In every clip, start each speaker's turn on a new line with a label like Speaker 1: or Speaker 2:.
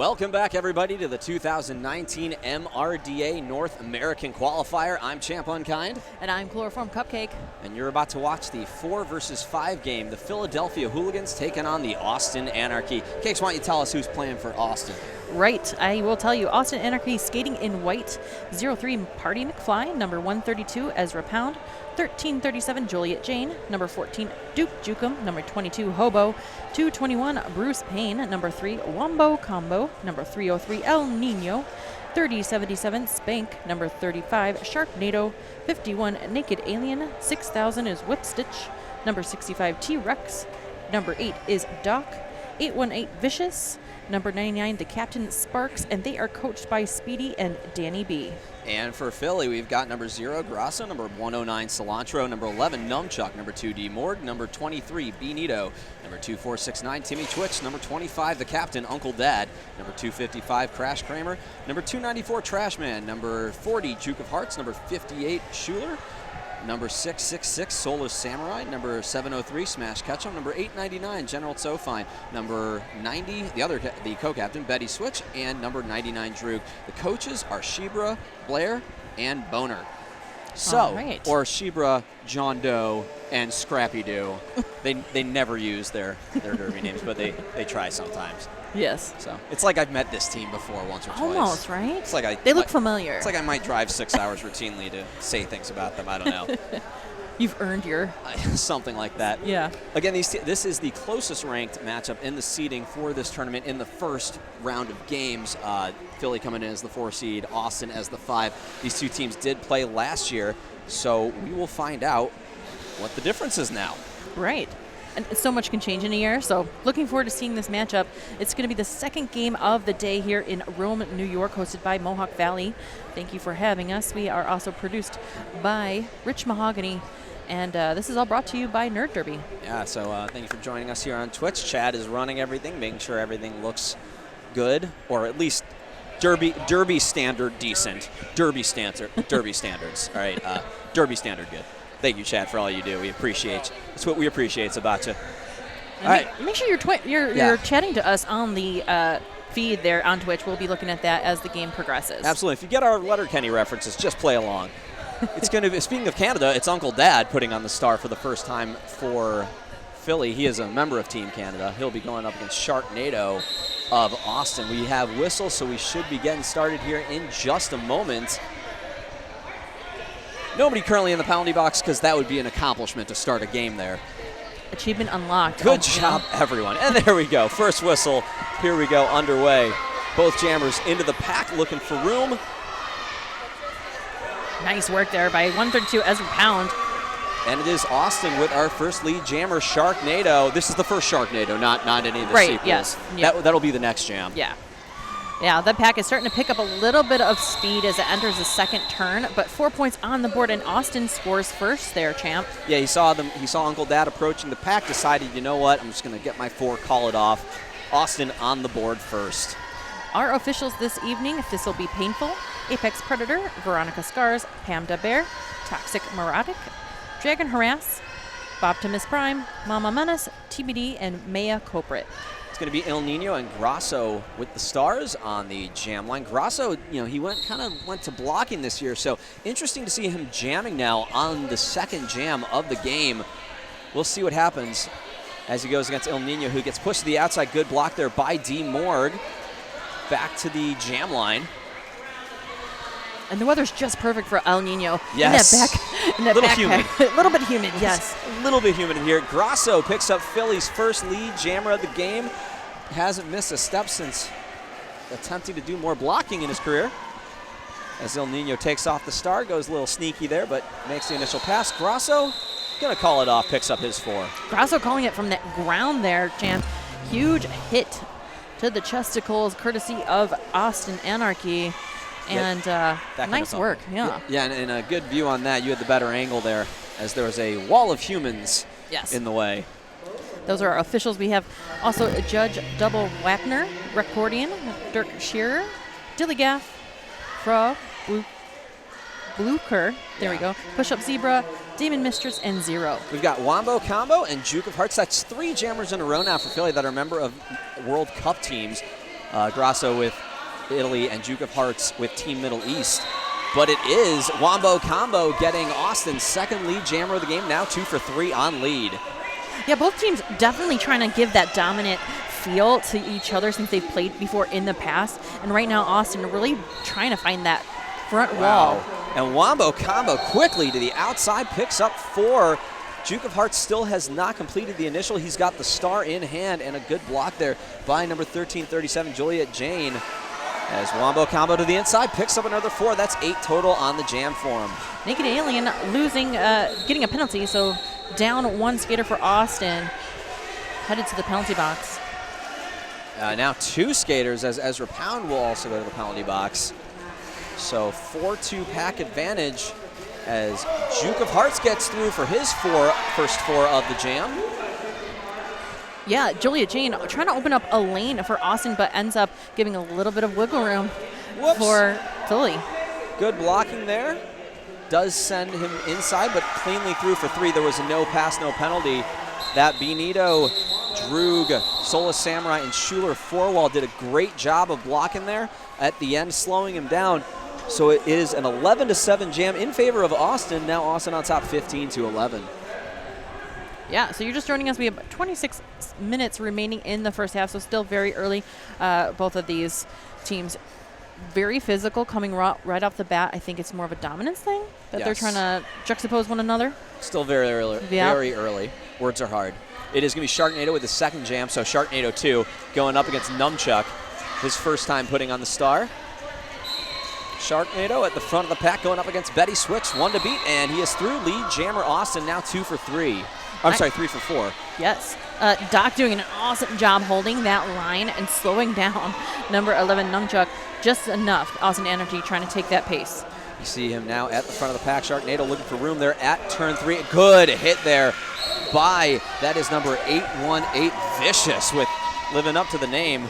Speaker 1: Welcome back, everybody, to the 2019 MRDA North American Qualifier. I'm Champ Unkind.
Speaker 2: And I'm Chloroform Cupcake.
Speaker 1: And you're about to watch the 4 versus 5 game. The Philadelphia Hooligans taking on the Austin Anarchy. Cakes, why don't you tell us who's playing for Austin?
Speaker 2: Right, I will tell you. Austin Anarchy skating in white. 03 Party McFly. Number 132 Ezra Pound. 1337 Juliet Jane. Number 14 Duke Jukum. Number 22 Hobo. 221 Bruce Payne. Number 3 Wombo Combo. Number 303 El Nino. 3077 Spank. Number 35 Sharknado. 51 Naked Alien. 6000 is Whipstitch. Number 65 T-Rex. Number 8 is Doc. 818 Vicious. Number 99, the Captain Sparks, and they are coached by Speedy and Danny B.
Speaker 1: And for Philly, we've got number 0, Grasso, number 109, Cilantro, number 11, Numchuck, number 2, D. Morg, number 23, Benito, number 2469, Timmy Twitch, number 25, the Captain, Uncle Dad, number 255, Crash Kramer, number 294, Trashman, number 40, Juke of Hearts, number 58, Schuler, number 666, Solar Samurai, number 703, Smash Ketchum, number 899, General Tsofine, number 90, the co-captain, Betty Switch, and number 99, Droog. The coaches are Shebra, Blair, and Boner. So,
Speaker 2: right.
Speaker 1: Or Shebra, John Doe, and Scrappy Doo. They never use their derby names, but they try sometimes.
Speaker 2: Yes.
Speaker 1: So it's like I've met this team before once or twice.
Speaker 2: Almost, right?
Speaker 1: It's like
Speaker 2: they look familiar.
Speaker 1: It's like I might drive 6 hours routinely to say things about them. I don't know.
Speaker 2: You've earned your...
Speaker 1: Something like that.
Speaker 2: Yeah.
Speaker 1: Again, this is the closest ranked matchup in the seeding for this tournament in the first round of games. Philly coming in as the 4 seed, Austin as the 5. These two teams did play last year, so we will find out what the difference is now.
Speaker 2: Right. And so much can change in a year, so looking forward to seeing this matchup. It's going to be the second game of the day here in Rome, New York, hosted by Mohawk Valley. Thank you for having us. We are also produced by Rich Mahogany, and this is all brought to you by Nerd Derby.
Speaker 1: Yeah, so thank you for joining us here on Twitch. Chad is running everything, making sure everything looks good, or at least Derby standard decent. Derby standards. All right, Derby standard good. Thank you, Chad, for all you do. We appreciate. It's what we appreciate. It's about to. All right.
Speaker 2: Make sure you're chatting to us on the feed there on Twitch. We'll be looking at that as the game progresses.
Speaker 1: Absolutely. If you get our Letterkenny references, just play along. It's going to be. Speaking of Canada, it's Uncle Dad putting on the star for the first time for Philly. He is a member of Team Canada. He'll be going up against Sharknado of Austin. We have Whistle, so we should be getting started here in just a moment. Nobody currently in the penalty box because that would be an accomplishment to start a game there.
Speaker 2: Achievement unlocked.
Speaker 1: Good job, everyone. And there we go. First whistle. Here we go, underway. Both jammers into the pack looking for room.
Speaker 2: Nice work there by 132 Ezra Pound.
Speaker 1: And it is Austin with our first lead jammer, Sharknado. This is the first Sharknado, not any of the
Speaker 2: right,
Speaker 1: sequels.
Speaker 2: Yes. Yep.
Speaker 1: That'll be the next jam.
Speaker 2: Yeah. Yeah, the pack is starting to pick up a little bit of speed as it enters the second turn, but 4 points on the board, and Austin scores first there, Champ.
Speaker 1: Yeah, he saw Uncle Dad approaching the pack, decided, you know what, I'm just going to get my 4, call it off. Austin on the board first.
Speaker 2: Our officials this evening, if this will be painful, Apex Predator, Veronica Scars, Pamda Bear, Toxic Neurotic, Dragon Harass, Boptimus Prime, Mama Menace, TBD, and Maya Coprit.
Speaker 1: It's going to be El Nino and Grasso with the stars on the jam line. Grasso, he went to blocking this year, so interesting to see him jamming now on the second jam of the game. We'll see what happens as he goes against El Nino, who gets pushed to the outside. Good block there by D. Morg. Back to the jam line.
Speaker 2: And the weather's just perfect for El Nino.
Speaker 1: Yes.
Speaker 2: In that backpack.
Speaker 1: Humid.
Speaker 2: A little bit humid, yes.
Speaker 1: A little bit humid in here. Grasso picks up Philly's first lead jammer of the game. Hasn't missed a step since attempting to do more blocking in his career. As El Nino takes off the star, goes a little sneaky there, but makes the initial pass. Grasso gonna call it off, picks up his 4.
Speaker 2: Grasso calling it from that ground there, Champ. Huge hit to the chesticles, courtesy of Austin Anarchy. And nice work, yeah. Yeah,
Speaker 1: and a good view on that. You had the better angle there, as there was a wall of humans in the way.
Speaker 2: Those are our officials. We have also Judge Double Wapner, Recordian, Dirk Shearer, Dillygaff, Fra, Blucher, there we go, Push Up Zebra, Demon Mistress, and Zero.
Speaker 1: We've got Wombo Combo and Juke of Hearts. That's 3 jammers in a row now for Philly that are a member of World Cup teams. Grasso with Italy and Duke of Hearts with Team Middle East. But it is Wombo Combo getting Austin's second lead jammer of the game, now 2 for 3 on lead.
Speaker 2: Yeah, both teams definitely trying to give that dominant feel to each other since they've played before in the past. And right now, Austin really trying to find that front wall.
Speaker 1: And Wombo Combo quickly to the outside, picks up 4. Duke of Hearts still has not completed the initial. He's got the star in hand, and a good block there by number 1337, Juliet Jane. As Wombo Combo to the inside, picks up another 4. That's 8 total on the jam for him.
Speaker 2: Naked Alien losing, getting a penalty, so down 1 skater for Austin, headed to the penalty box.
Speaker 1: Now 2 skaters, as Ezra Pound will also go to the penalty box. So 4-2 pack advantage as Duke of Hearts gets through for his first 4 of the jam.
Speaker 2: Yeah, Julia Jane trying to open up a lane for Austin, but ends up giving a little bit of wiggle room for Philly.
Speaker 1: Good blocking there. Does send him inside, but cleanly through for 3. There was a no pass, no penalty. That Benito, Droog, Solis Samurai, and Schuler Forwall did a great job of blocking there at the end, slowing him down. So it is an 11-7 jam in favor of Austin. Now Austin on top 15-11.
Speaker 2: Yeah, so you're just joining us. We have 26 minutes remaining in the first half, so still very early. Both of these teams very physical coming right off the bat. I think it's more of a dominance thing that they're trying to juxtapose one another.
Speaker 1: Still very early.
Speaker 2: Yeah.
Speaker 1: Very early. Words are hard. It is going to be Sharknado with the second jam, so Sharknado 2 going up against Numchuck. His first time putting on the star. Sharknado at the front of the pack going up against Betty Switch, 1 to beat, and he is through. Lead jammer Austin now 2 for 3. I'm sorry, 3 for 4.
Speaker 2: Yes. Doc doing an awesome job holding that line and slowing down number 11 Numchuck just enough. Austin Energy trying to take that pace.
Speaker 1: You see him now at the front of the pack. Sharknado looking for room there at turn 3. Good hit there by, that is number 818 Vicious with living up to the name.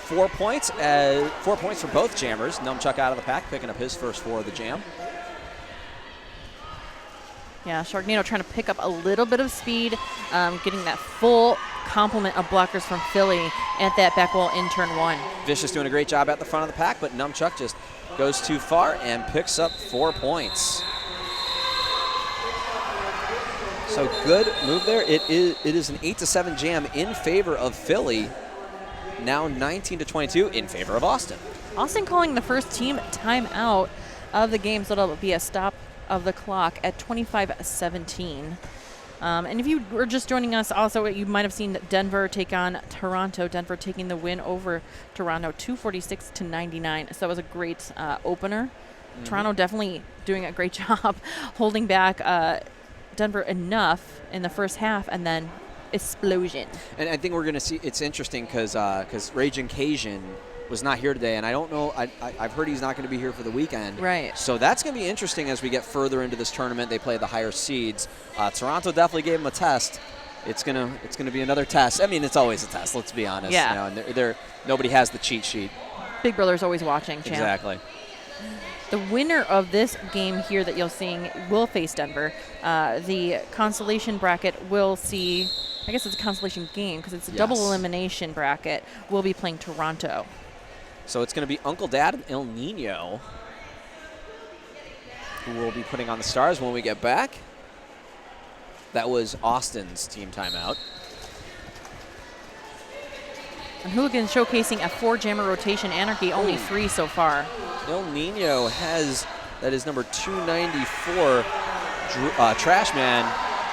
Speaker 1: 4 points. 4 points for both jammers. Numchuck out of the pack, picking up his first 4 of the jam.
Speaker 2: Yeah, Sharknado trying to pick up a little bit of speed, getting that full complement of blockers from Philly at that back wall in turn 1.
Speaker 1: Vicious doing a great job at the front of the pack, but Numchuck just goes too far and picks up 4 points. So good move there. It is an 8-7 jam in favor of Philly. Now 19-22 in favor of Austin.
Speaker 2: Austin calling the first team timeout of the game, so it'll be a stop of the clock at 25-17. And if you were just joining us, also you might have seen Denver take on Toronto. Denver taking the win over Toronto, 246-99. So that was a great opener. Mm-hmm. Toronto definitely doing a great job holding back Denver enough in the first half, and then explosion.
Speaker 1: And I think we're going to see, it's interesting because Raging Cajun was not here today, and I don't know, I've heard he's not going to be here for the weekend.
Speaker 2: Right.
Speaker 1: So that's going to be interesting as we get further into this tournament. They play the higher seeds. Toronto definitely gave them a test. It's gonna be another test. I mean, it's always a test, let's be honest.
Speaker 2: Yeah.
Speaker 1: You know, and nobody has the cheat sheet.
Speaker 2: Big Brother's always watching, champ.
Speaker 1: Exactly.
Speaker 2: The winner of this game here that you'll see will face Denver. The consolation bracket will see, I guess it's a consolation game because it's a double elimination bracket. We'll be playing Toronto.
Speaker 1: So it's going to be Uncle Dad and El Nino who will be putting on the stars when we get back. That was Austin's team timeout.
Speaker 2: And Hooligans showcasing a 4-jammer rotation. Anarchy only 3 so far.
Speaker 1: El Nino has, that is number 294, Trash Man.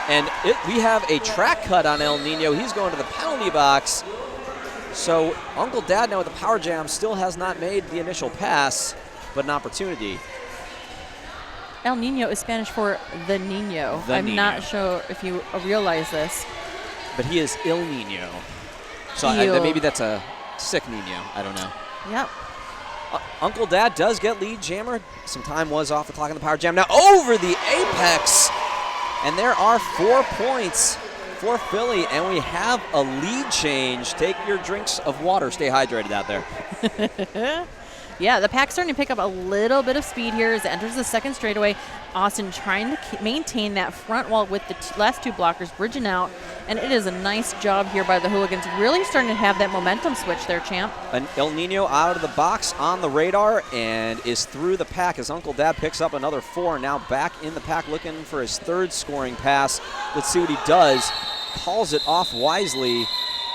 Speaker 1: And we have a track cut on El Nino. He's going to the penalty box. So Uncle Dad now with the power jam still has not made the initial pass, but an opportunity.
Speaker 2: El Nino is Spanish for the Nino. I'm not sure if you realize this.
Speaker 1: But he is Il Nino. So maybe that's a sick Nino. I don't know.
Speaker 2: Yep.
Speaker 1: Uncle Dad does get lead jammer. Some time was off the clock on the power jam. Now over the apex. And there are 4 points for Philly, and we have a lead change. Take your drinks of water. Stay hydrated out there.
Speaker 2: Yeah, the pack's starting to pick up a little bit of speed here as it enters the second straightaway. Austin trying to maintain that front wall with the last two blockers bridging out, and it is a nice job here by the Hooligans, really starting to have that momentum switch there, champ.
Speaker 1: An El Nino out of the box on the radar and is through the pack as Uncle Dad picks up another 4. Now back in the pack looking for his third scoring pass. Let's see what he does. Calls it off wisely.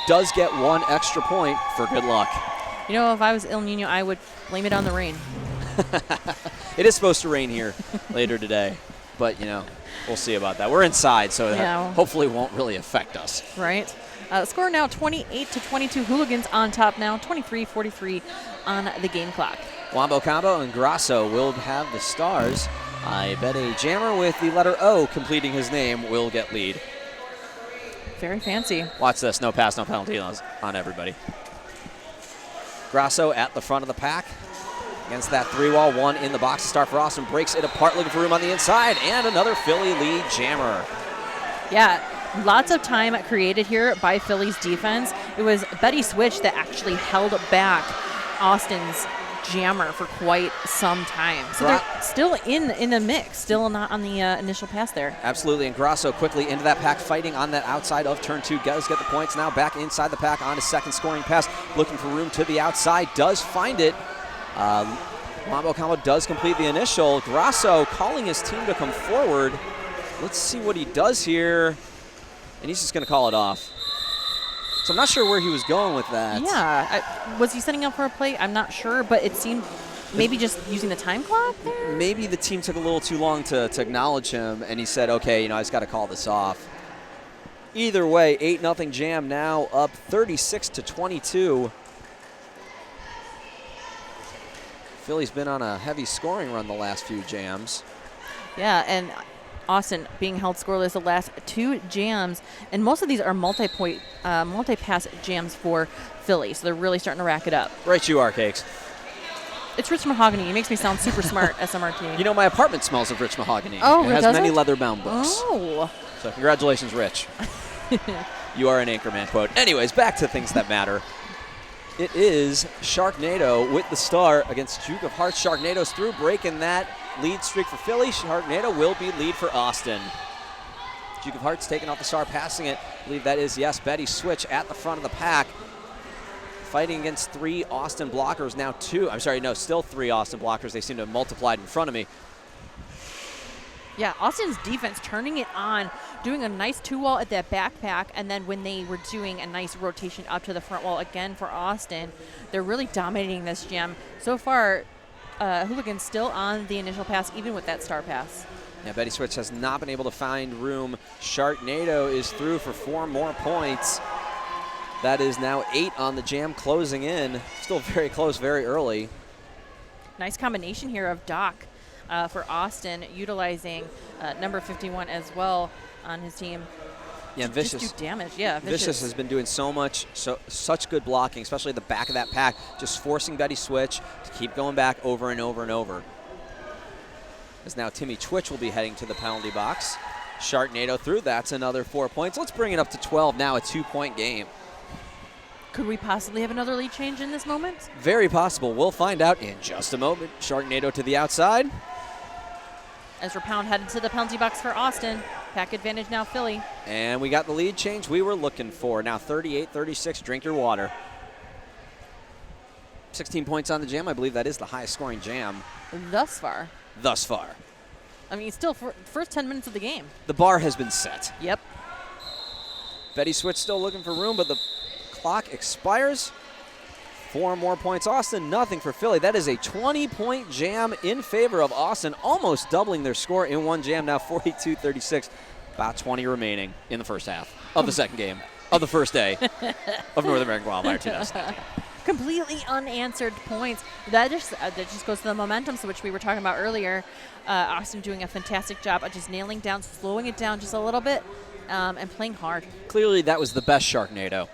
Speaker 1: Does get 1 extra point for good luck.
Speaker 2: You know, if I was El Nino, I would blame it on the rain.
Speaker 1: It is supposed to rain here later today, but, you know, we'll see about that. We're inside, so that hopefully won't really affect us.
Speaker 2: Right. Score now 28-22. Hooligans on top now, 23-43 on the game clock.
Speaker 1: Wombo Combo and Grasso will have the stars. I bet a jammer with the letter O completing his name will get lead.
Speaker 2: Very fancy.
Speaker 1: Watch this. No pass, no penalty on everybody. Grasso at the front of the pack against that 3-wall, 1 in the box to start for Austin. Breaks it apart, looking for room on the inside, and another Philly lead jammer.
Speaker 2: Yeah, lots of time created here by Philly's defense. It was Betty Switch that actually held back Austin's jammer for quite some time. So they're still in the mix, still not on the initial pass there.
Speaker 1: Absolutely, and Grasso quickly into that pack, fighting on that outside of turn 2. Does get the points now, back inside the pack on his second scoring pass, looking for room to the outside, does find it. Wombo Combo does complete the initial. Grasso calling his team to come forward. Let's see what he does here, and he's just going to call it off. So I'm not sure where he was going with that.
Speaker 2: Yeah, was he setting up for a play? I'm not sure, but it seemed maybe just using the time clock there?
Speaker 1: Maybe the team took a little too long to acknowledge him, and he said, okay, you know, I just got to call this off. Either way, 8-0 Jam now up 36-22. Philly's been on a heavy scoring run the last few jams.
Speaker 2: Yeah, and Austin being held scoreless the last 2 jams, and most of these are multi-pass jams for Philly, so they're really starting to rack it up.
Speaker 1: Right you are, Cakes.
Speaker 2: It's rich mahogany. It makes me sound super smart, SMRT.
Speaker 1: You know, my apartment smells of rich mahogany.
Speaker 2: Oh,
Speaker 1: it has
Speaker 2: does
Speaker 1: many
Speaker 2: it?
Speaker 1: leather-bound books.
Speaker 2: Oh.
Speaker 1: So congratulations, Rich. You are an Anchorman quote. Anyways, back to things that matter. It is Sharknado with the star against Duke of Hearts. Sharknado's through, breaking that lead streak for Philly. Sharknado will be lead for Austin. Duke of Hearts taking off the star, passing it. I believe that is, yes, Betty Switch at the front of the pack. Fighting against 3 Austin blockers, now 2. I'm sorry, no, still 3 Austin blockers. They seem to have multiplied in front of me.
Speaker 2: Yeah, Austin's defense turning it on, doing a nice 2-wall at that backpack, and then when they were doing a nice rotation up to the front wall again for Austin, they're really dominating this jam. So far, Hooligans still on the initial pass, even with that star pass.
Speaker 1: Yeah, Betty Switch has not been able to find room. Sharknado is through for 4 more points. That is now 8 on the jam, closing in. Still very close, very early.
Speaker 2: Nice combination here of Doc for Austin, utilizing number 51 as well on his team.
Speaker 1: Yeah, Vicious.
Speaker 2: Just do damage. Yeah,
Speaker 1: Vicious has been doing such good blocking, especially at the back of that pack, just forcing Betty Switch to keep going back over and over and over. As now Timmy Twitch will be heading to the penalty box. Sharknado through. That's another 4 points. Let's bring it up to 12 now, a 2-point game.
Speaker 2: Could we possibly have another lead change in this moment?
Speaker 1: Very possible. We'll find out in just a moment. Sharknado to the outside.
Speaker 2: Ezra Pound headed to the penalty box for Austin. Pack advantage now, Philly.
Speaker 1: And we got the lead change we were looking for. Now 38-36, drink your water. 16 points on the jam. I believe that is the highest scoring jam.
Speaker 2: Thus far.
Speaker 1: Thus far.
Speaker 2: I mean, still first 10 minutes of the game.
Speaker 1: The bar has been set.
Speaker 2: Yep.
Speaker 1: Betty Switch still looking for room, but the clock expires. 4 more points. Austin, nothing for Philly. That is a 20-point jam in favor of Austin, almost doubling their score in one jam, now 42-36. About 20 remaining in the first half of the second game of the first day of North American Wildfire 2000.
Speaker 2: Completely unanswered points. That just goes to the momentum, which we were talking about earlier. Austin doing a fantastic job of just nailing down, slowing it down just a little bit, and playing hard.
Speaker 1: Clearly, that was the best Sharknado.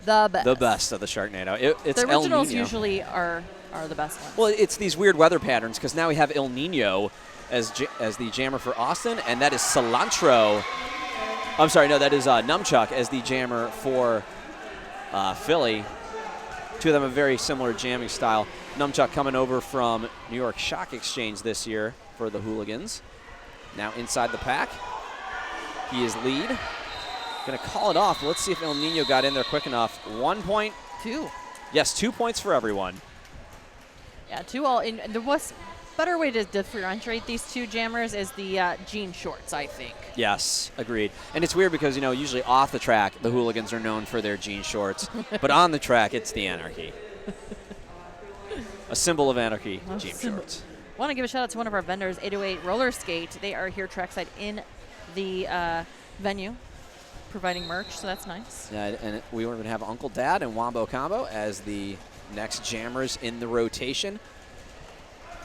Speaker 2: The best.
Speaker 1: The best of the Sharknado. It's
Speaker 2: the
Speaker 1: El
Speaker 2: originals
Speaker 1: Nino.
Speaker 2: Usually are the best ones.
Speaker 1: Well, it's these weird weather patterns because now we have El Nino as the jammer for Austin, and that is Cilantro. I'm sorry, no, that is Numchuck as the jammer for Philly. Two of them have very similar jamming style. Numchuck coming over from New York Shock Exchange this year for the Hooligans. Now inside the pack. He is lead. Going to call it off. Let's see if El Nino got in there quick enough. 1 point.
Speaker 2: 2.
Speaker 1: Yes, 2 points for everyone.
Speaker 2: Yeah, 2 all. And there was better way to differentiate these two jammers is the jean shorts, I think.
Speaker 1: Yes, agreed. And it's weird because, you know, usually off the track, the Hooligans are known for their jean shorts. But on the track, it's the Anarchy. A symbol of Anarchy, jean shorts.
Speaker 2: Want to give a shout out to one of our vendors, 808 Roller Skate. They are here trackside in the venue, providing merch, so that's nice.
Speaker 1: Yeah, and we were going to have Uncle Dad and Wombo Combo as the next jammers in the rotation.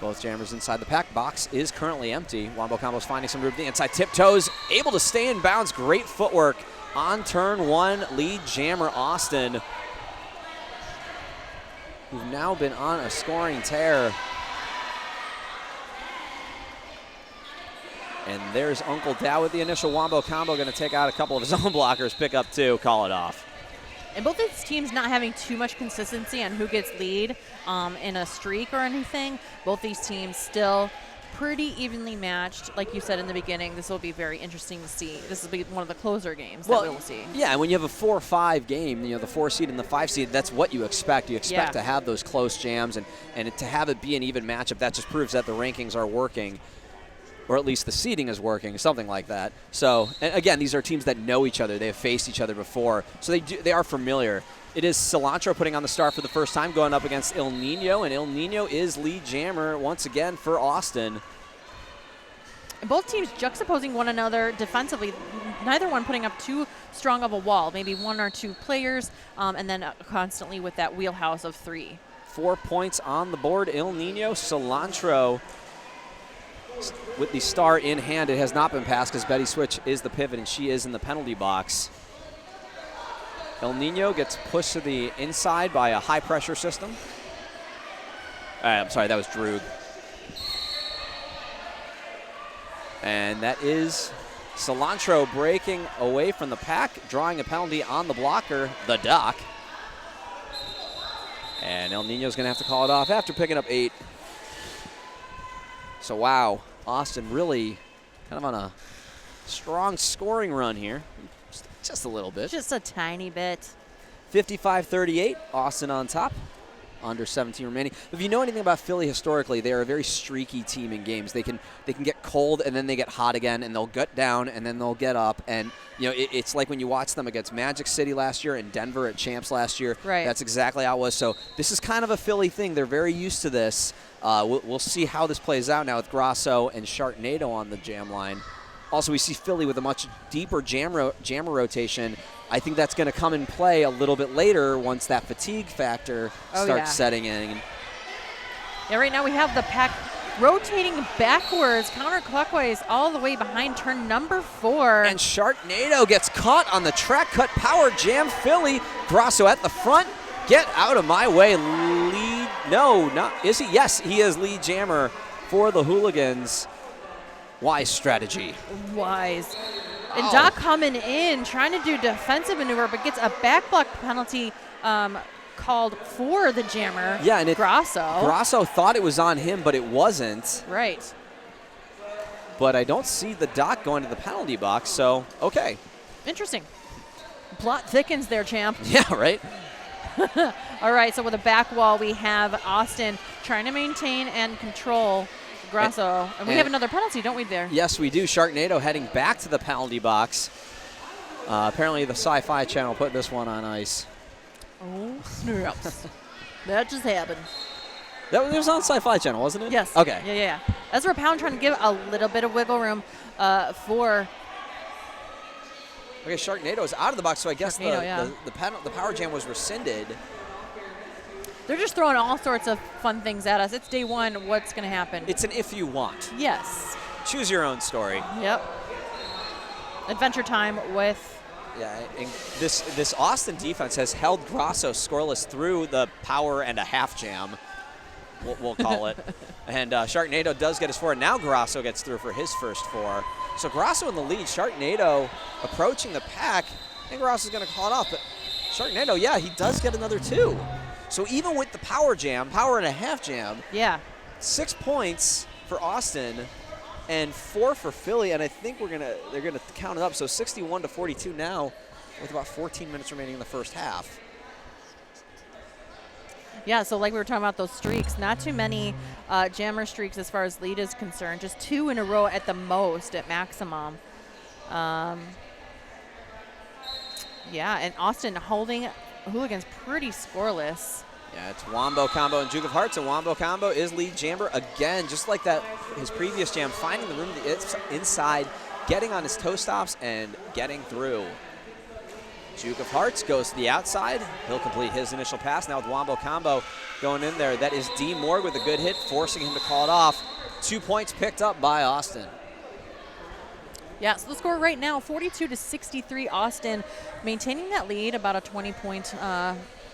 Speaker 1: Both jammers inside the pack. Box is currently empty. Wombo Combo's finding some room to the inside. Tiptoes, able to stay in bounds. Great footwork on turn 1. Lead jammer Austin, who's now been on a scoring tear. And there's Uncle Dad with the initial Wombo Combo, going to take out a couple of his own blockers, pick up 2, call it off.
Speaker 2: And both these teams not having too much consistency on who gets lead in a streak or anything. Both these teams still pretty evenly matched. Like you said in the beginning, this will be very interesting to see. This will be one of the closer games that we'll see.
Speaker 1: Yeah, and when you have a 4-5 game, you know, the 4 seed and the 5 seed, that's what you expect. You expect to have those close jams, and to have it be an even matchup, that just proves that the rankings are working, or at least the seeding is working, something like that. So, and again, these are teams that know each other. They have faced each other before, so they are familiar. It is Cilantro putting on the star for the first time, going up against El Nino, and El Nino is lead jammer once again for Austin.
Speaker 2: And both teams juxtaposing one another defensively, neither one putting up too strong of a wall, maybe 1 or 2 players, and then constantly with that wheelhouse of 3.
Speaker 1: 4 points on the board. El Nino, Cilantro with the star in hand. It has not been passed because Betty Switch is the pivot and she is in the penalty box. El Nino gets pushed to the inside by a high pressure system. I'm sorry, that was Droog. And that is Cilantro breaking away from the pack, drawing a penalty on the blocker, the Doc. And El Nino's going to have to call it off after picking up 8. So, wow, Austin really kind of on a strong scoring run here. Just a little bit.
Speaker 2: Just a tiny bit.
Speaker 1: 55-38, Austin on top. Under 17 remaining. If you know anything about Philly historically, they are a very streaky team in games. They can get cold and then they get hot again, and they'll gut down and then they'll get up. And you know, it's like when you watch them against Magic City last year and Denver at Champs last year.
Speaker 2: Right.
Speaker 1: That's exactly how it was. So this is kind of a Philly thing. They're very used to this. We'll see how this plays out now with Grasso and Sharknado on the jam line. Also, we see Philly with a much deeper jammer rotation. I think that's going to come in play a little bit later once that fatigue factor starts setting in.
Speaker 2: Yeah, right now we have the pack rotating backwards, counterclockwise, all the way behind turn number 4.
Speaker 1: And Sharknado gets caught on the track cut power jam. Philly, Grasso at the front. Get out of my way. Lead, no, not, is he? Yes, he is lead jammer for the Hooligans. Wise strategy.
Speaker 2: Wise. And Doc coming in, trying to do defensive maneuver, but gets a back block penalty called for the jammer.
Speaker 1: Yeah, and
Speaker 2: Grasso.
Speaker 1: Grasso thought it was on him, but it wasn't.
Speaker 2: Right.
Speaker 1: But I don't see the Doc going to the penalty box, so okay.
Speaker 2: Interesting. Plot thickens there, champ.
Speaker 1: Yeah, right.
Speaker 2: All right, so with a back wall, we have Austin trying to maintain and control Grasso. And we have another penalty, don't we, there?
Speaker 1: Yes, we do. Sharknado heading back to the penalty box. Apparently the Sci-Fi Channel put this one on ice.
Speaker 2: Oh, snaps. That just happened.
Speaker 1: That was on Sci-Fi Channel, wasn't it?
Speaker 2: Yes.
Speaker 1: Okay.
Speaker 2: Yeah. Ezra Pound trying to give a little bit of wiggle room for...
Speaker 1: Okay, Sharknado is out of the box, so I guess
Speaker 2: the
Speaker 1: power jam was rescinded.
Speaker 2: They're just throwing all sorts of fun things at us. It's day 1. What's going to happen?
Speaker 1: It's an if you want.
Speaker 2: Yes.
Speaker 1: Choose your own story.
Speaker 2: Yep. Adventure time with...
Speaker 1: Yeah, and this Austin defense has held Grasso scoreless through the power and a half jam, we'll call it. And Sharknado does get his 4. Now Grasso gets through for his first 4. So Grasso in the lead. Sharknado approaching the pack. And Grasso's going to call it off. But Sharknado, yeah, he does get another 2. So even with the power jam, power and a half jam,
Speaker 2: Yeah.
Speaker 1: 6 points for Austin and 4 for Philly, and I think they're gonna count it up. So 61-42 now, with about 14 minutes remaining in the first half.
Speaker 2: Yeah, so like we were talking about those streaks, not too many jammer streaks as far as lead is concerned. Just 2 in a row at the most, at maximum. Yeah, and Austin holding Hooligans pretty scoreless.
Speaker 1: Yeah, it's Wombo Combo and Duke of Hearts, and Wombo Combo is lead jammer again, just like that his previous jam, finding the room inside, getting on his toe stops, and getting through. Duke of Hearts goes to the outside. He'll complete his initial pass. Now with Wombo Combo going in there. That is D. Morg with a good hit, forcing him to call it off. 2 points picked up by Austin.
Speaker 2: Yeah, so the score right now, 42-63, Austin maintaining that lead, about a 20-point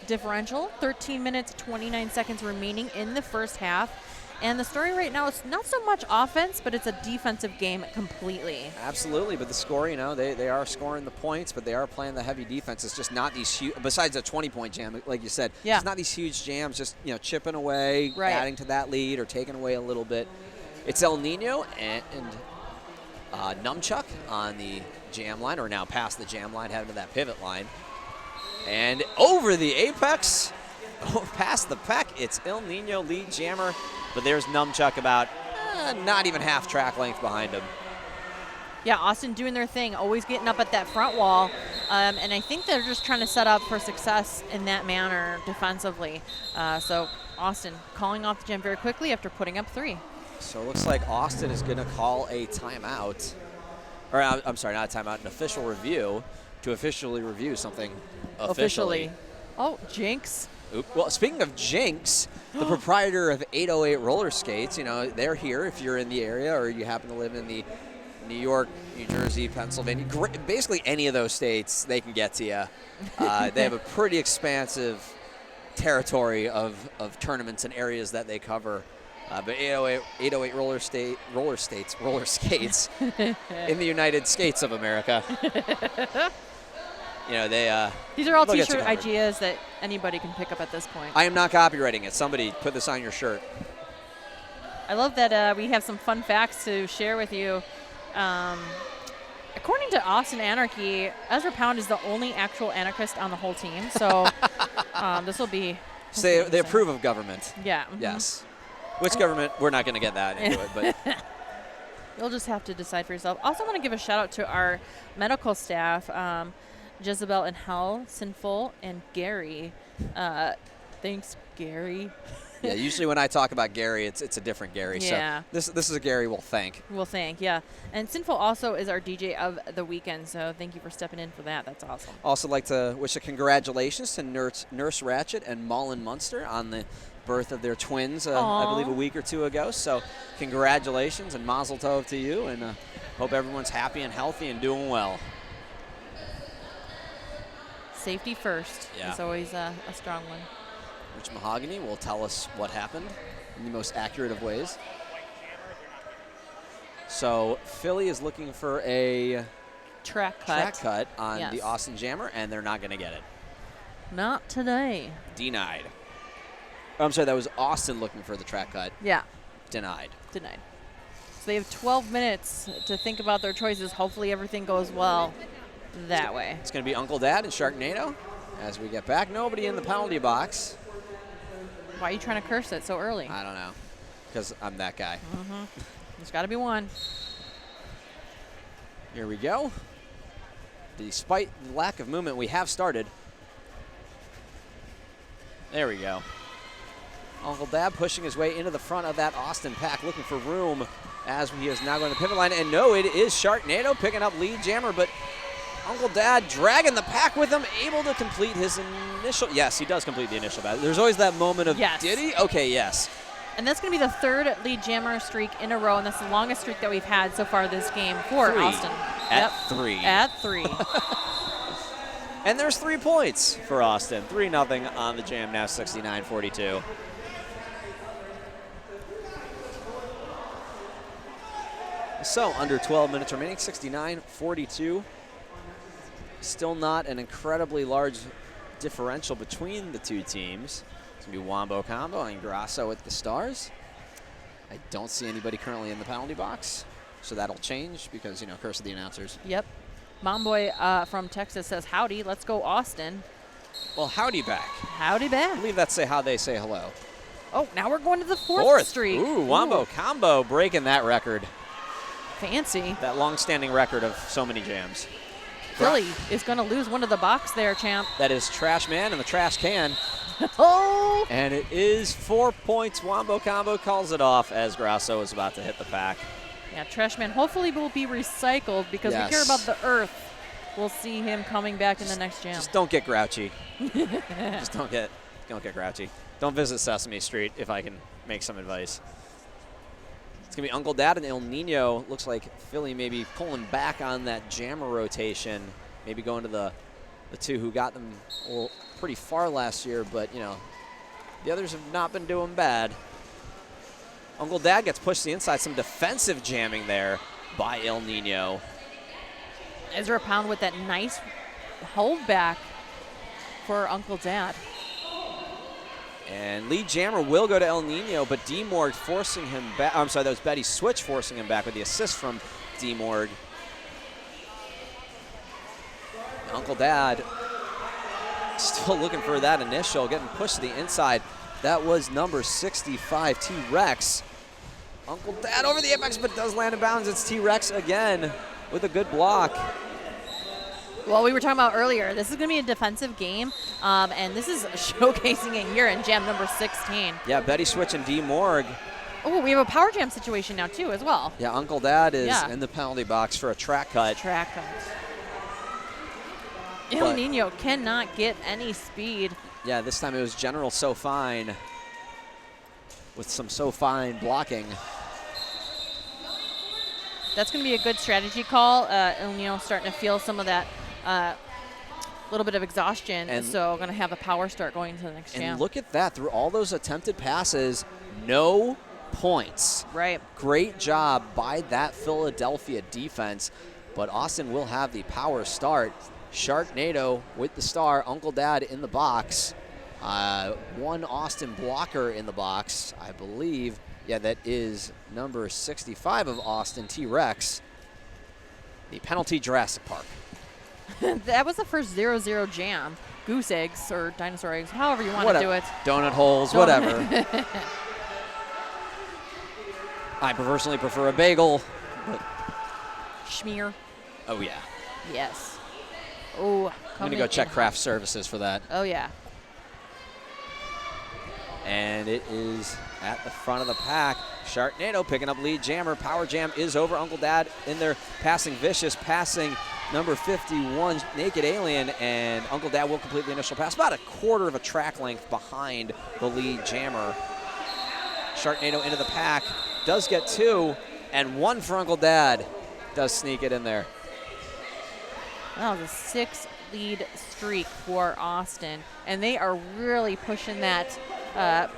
Speaker 2: differential. 13 minutes, 29 seconds remaining in the first half. And the story right now is not so much offense, but it's a defensive game completely.
Speaker 1: Absolutely, but the score, they are scoring the points, but they are playing the heavy defense. It's just not these huge, besides a 20-point jam, like you said, it's not these huge jams, just chipping away, adding to that lead or taking away a little bit. It's El Nino and Numchuck on the jam line, or now past the jam line, heading to that pivot line. And over the apex, past the peck, it's El Nino lead jammer. But there's Numchuck about not even half track length behind him.
Speaker 2: Yeah, Austin doing their thing, always getting up at that front wall. And I think they're just trying to set up for success in that manner defensively. So Austin calling off the jam very quickly after putting up 3.
Speaker 1: So it looks like Austin is going to call a timeout. Or I'm sorry, not a timeout, an official review to officially review something officially.
Speaker 2: Oh, jinx.
Speaker 1: Well, speaking of jinx, the proprietor of 808 Roller Skates, they're here if you're in the area or you happen to live in the New York, New Jersey, Pennsylvania, basically any of those states, they can get to you. They have a pretty expansive territory of tournaments and areas that they cover. But 808 Roller Skates in the United States of America.
Speaker 2: These are all T-shirt ideas that anybody can pick up at this point.
Speaker 1: I am not copywriting it. Somebody put this on your shirt.
Speaker 2: I love that we have some fun facts to share with you. According to Austin Anarchy, Ezra Pound is the only actual anarchist on the whole team. So this will be.
Speaker 1: So they approve of government.
Speaker 2: Yeah.
Speaker 1: Yes. Which government? We're not going to get that into it, but.
Speaker 2: You'll just have to decide for yourself. Also, want to give a shout out to our medical staff. Jezebel and Hell, Sinful, and Gary. Thanks, Gary.
Speaker 1: Yeah, usually when I talk about Gary, it's a different Gary.
Speaker 2: Yeah.
Speaker 1: So this is a Gary we'll thank.
Speaker 2: We'll thank, yeah. And Sinful also is our DJ of the weekend, so thank you for stepping in for that. That's awesome.
Speaker 1: Also like to wish a congratulations to Nurse Ratchet and Mullen Munster on the birth of their twins, I believe a week or 2 ago. So congratulations and mazel tov to you, and hope everyone's happy and healthy and doing well.
Speaker 2: Safety first is always a strong one.
Speaker 1: Rich Mahogany will tell us what happened in the most accurate of ways. So Philly is looking for a
Speaker 2: track
Speaker 1: cut on the Austin Jammer, and they're not going to get it.
Speaker 2: Not today.
Speaker 1: Denied. I'm sorry, that was Austin looking for the track cut.
Speaker 2: Yeah.
Speaker 1: Denied.
Speaker 2: So they have 12 minutes to think about their choices. Hopefully everything goes well that way.
Speaker 1: It's going to be Uncle Dad and Sharknado as we get back. Nobody in the penalty box.
Speaker 2: Why are you trying to curse it so early?
Speaker 1: I don't know, because I'm that guy.
Speaker 2: There's got to be one.
Speaker 1: Here we go. Despite the lack of movement, we have started. There we go. Uncle Dad pushing his way into the front of that Austin pack, looking for room as he is now going to the pivot line. And no, it is Sharknado picking up lead jammer, but Uncle Dad dragging the pack with him, able to complete his initial. Yes, he does complete the initial battle. There's always that moment of, did he? Okay, yes.
Speaker 2: And that's going to be the 3rd lead jammer streak in a row, and that's the longest streak that we've had so far this game for Austin.
Speaker 1: At 3.
Speaker 2: At 3.
Speaker 1: And there's 3 points for Austin. 3-0 on the jam now, 69-42. So under 12 minutes remaining, 69-42. Still not an incredibly large differential between the two teams. It's going to be Wombo combo and Grasso with the stars. I don't see anybody currently in the penalty box, so that'll change because, you know, curse of the announcers.
Speaker 2: Yep. Momboy from Texas says, howdy, let's go Austin.
Speaker 1: Well, howdy back.
Speaker 2: Howdy back.
Speaker 1: I believe that's how they say hello.
Speaker 2: Oh, now we're going to the fourth streak.
Speaker 1: Ooh, Wombo combo breaking that record.
Speaker 2: Fancy.
Speaker 1: That long-standing record of so many jams.
Speaker 2: Philly is going to lose one of the box there, champ.
Speaker 1: That is Trash Man in the trash can.
Speaker 2: Oh!
Speaker 1: And it is 4 points. Wombo combo calls it off as Grasso is about to hit the pack.
Speaker 2: Yeah, Trashman hopefully will be recycled because we care about the earth. We'll see him coming back in the next jam.
Speaker 1: Just don't get grouchy. Just don't get grouchy. Don't visit Sesame Street if I can make some advice. It's going to be Uncle Dad and El Nino. Looks like Philly maybe pulling back on that jammer rotation. Maybe going to the two who got them pretty far last year, but, you know, the others have not been doing bad. Uncle Dad gets pushed to the inside. Some defensive jamming there by El Nino.
Speaker 2: Ezra Pound with that nice hold back for Uncle Dad.
Speaker 1: And lead jammer will go to El Nino, but D-Morg forcing him back. I'm sorry, that was Betty Switch forcing him back with the assist from D-Morg. Uncle Dad still looking for that initial, getting pushed to the inside. That was number 65, T-Rex. Uncle Dad over the apex, but does land in bounds. It's T-Rex again with a good block.
Speaker 2: Well, we were talking about earlier, this is going to be a defensive game, and this is showcasing it here in jam number 16.
Speaker 1: Yeah, Betty Switch and D-Morg.
Speaker 2: Oh, we have a power jam situation now, too, as well.
Speaker 1: Yeah, Uncle Dad is in the penalty box for a track cut.
Speaker 2: Track cut. El Nino cannot get any speed.
Speaker 1: Yeah, this time it was General So Fine with some So Fine blocking.
Speaker 2: That's going to be a good strategy call. El Nino starting to feel some of that little bit of exhaustion, and so going to have a power start going into the next jam.
Speaker 1: And look at that. Through all those attempted passes, no points.
Speaker 2: Right.
Speaker 1: Great job by that Philadelphia defense, but Austin will have the power start. Sharknado with the star, Uncle Dad in the box. One Austin blocker in the box, I believe. Yeah, that is number 65 of Austin, T-Rex. The penalty Jurassic Park.
Speaker 2: That was the first 0-0 jam. Goose eggs or dinosaur eggs, however you want to do it.
Speaker 1: Donut holes, whatever. I personally prefer a bagel. But
Speaker 2: Schmear.
Speaker 1: Oh, yeah.
Speaker 2: Yes. Oh,
Speaker 1: I'm going to go check craft services for that.
Speaker 2: Oh, yeah.
Speaker 1: And it is at the front of the pack. Sharknado picking up lead jammer. Power jam is over. Uncle Dad in there passing Vicious, passing number 51, Naked Alien, and Uncle Dad will complete the initial pass. About a quarter of a track length behind the lead jammer. Sharknado into the pack. Does get two, and one for Uncle Dad. Does sneak it in there.
Speaker 2: That was a 6 lead streak for Austin, and they are really pushing that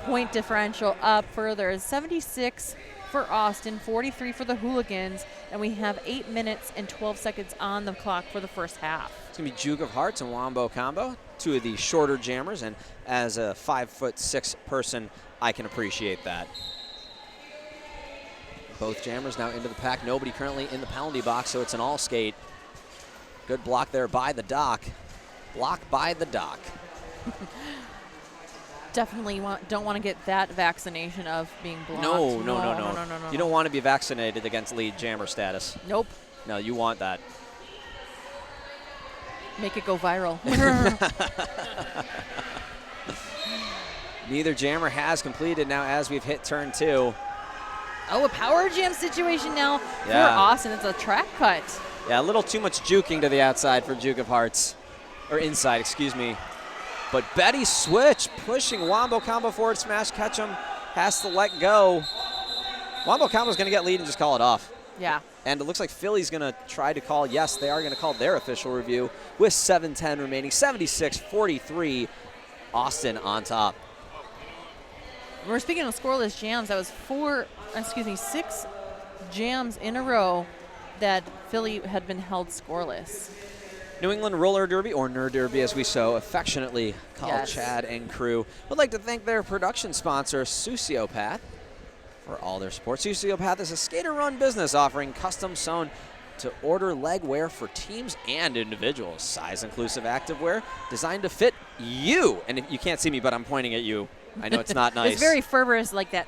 Speaker 2: point differential up further. 76 for Austin, 43 for the Hooligans, and we have 8 minutes and 12 seconds on the clock for the first half.
Speaker 1: It's going to be Juke of Hearts and Wombo combo, two of the shorter jammers, and as a 5'6" person, I can appreciate that. Both jammers now into the pack. Nobody currently in the penalty box, so it's an all skate. Good block there by the dock. Block by the dock.
Speaker 2: Definitely don't want to get that vaccination of being blocked.
Speaker 1: No. You don't want to be vaccinated against lead jammer status.
Speaker 2: Nope.
Speaker 1: No, you want that.
Speaker 2: Make it go viral.
Speaker 1: Neither jammer has completed now as we've hit turn 2.
Speaker 2: Oh, a power jam situation now for Austin. It's a track cut.
Speaker 1: Yeah, a little too much juking to the outside for Juke of Hearts. Or inside, excuse me. But Betty Switch pushing Wombo combo forward smash. Ketchum has to let go. Wombo combo's going to get lead and just call it off.
Speaker 2: Yeah.
Speaker 1: And it looks like Philly's going to try to call. Yes, they are going to call their official review with 7:10 remaining. 76-43. Austin on top.
Speaker 2: We're speaking of scoreless jams. That was 6 jams in a row that Philly had been held scoreless.
Speaker 1: New England Roller Derby, or Nerd Derby as we so affectionately call Chad and crew, would like to thank their production sponsor, Sociopath, for all their support. Sociopath is a skater-run business offering custom-sewn to-order leg wear for teams and individuals. Size-inclusive activewear designed to fit you. And if you can't see me, but I'm pointing at you. I know it's not nice.
Speaker 2: It's very fervorous, like that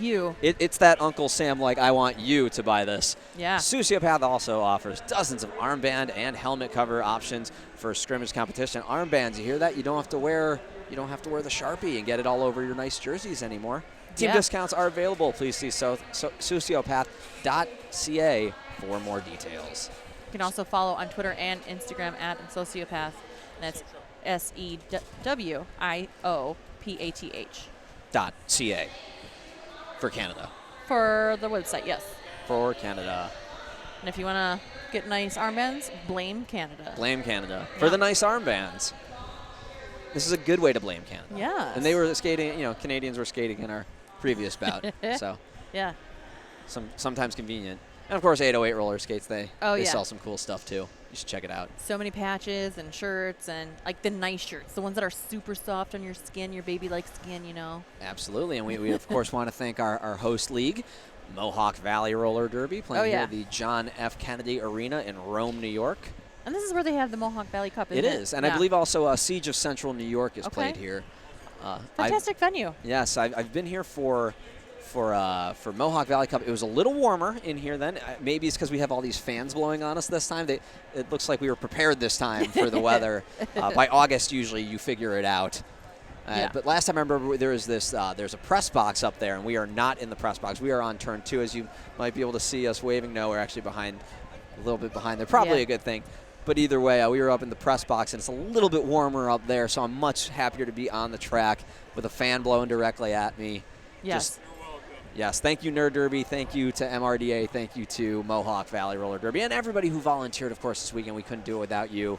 Speaker 2: you.
Speaker 1: It's that Uncle Sam, like, I want you to buy this.
Speaker 2: Yeah.
Speaker 1: Sociopath also offers dozens of armband and helmet cover options for scrimmage competition. Armbands, you hear that? You don't have to wear the Sharpie and get it all over your nice jerseys anymore. Team discounts are available. Please see sociopath.ca for more details.
Speaker 2: You can also follow on Twitter and Instagram at Sociopath. And that's SEWIOPATH.
Speaker 1: For Canada.
Speaker 2: For the website, yes.
Speaker 1: For Canada.
Speaker 2: And if you want to get nice armbands, blame Canada.
Speaker 1: Blame Canada for the nice armbands. This is a good way to blame Canada.
Speaker 2: Yeah.
Speaker 1: And they were skating, Canadians were skating in our previous bout. So
Speaker 2: yeah.
Speaker 1: Sometimes convenient. And of course 808 roller skates, they sell some cool stuff too. You should check it out.
Speaker 2: So many patches and shirts and like the nice shirts, the ones that are super soft on your skin, your baby-like skin,
Speaker 1: Absolutely. And we of course want to thank our host league, Mohawk Valley Roller Derby, playing here at the John F. Kennedy Arena in Rome, New York.
Speaker 2: And this is where they have the Mohawk Valley Cup, isn't it?
Speaker 1: It is. And I believe also Siege of Central New York is played here.
Speaker 2: Fantastic venue.
Speaker 1: Yes, I've been here for Mohawk Valley Cup. It was a little warmer in here then. Maybe it's because we have all these fans blowing on us this time. It looks like we were prepared this time for the weather. By August, usually you figure it out. But last time I remember there's a press box up there, and we are not in the press box. We are on turn 2, as you might be able to see us waving. No, we're actually a little bit behind there. Probably a good thing. But either way, we were up in the press box, and it's a little bit warmer up there, so I'm much happier to be on the track with a fan blowing directly at me.
Speaker 2: Yes.
Speaker 1: Yes, thank you, Nerd Derby. Thank you to MRDA. Thank you to Mohawk Valley Roller Derby, and everybody who volunteered, of course, this weekend. We couldn't do it without you.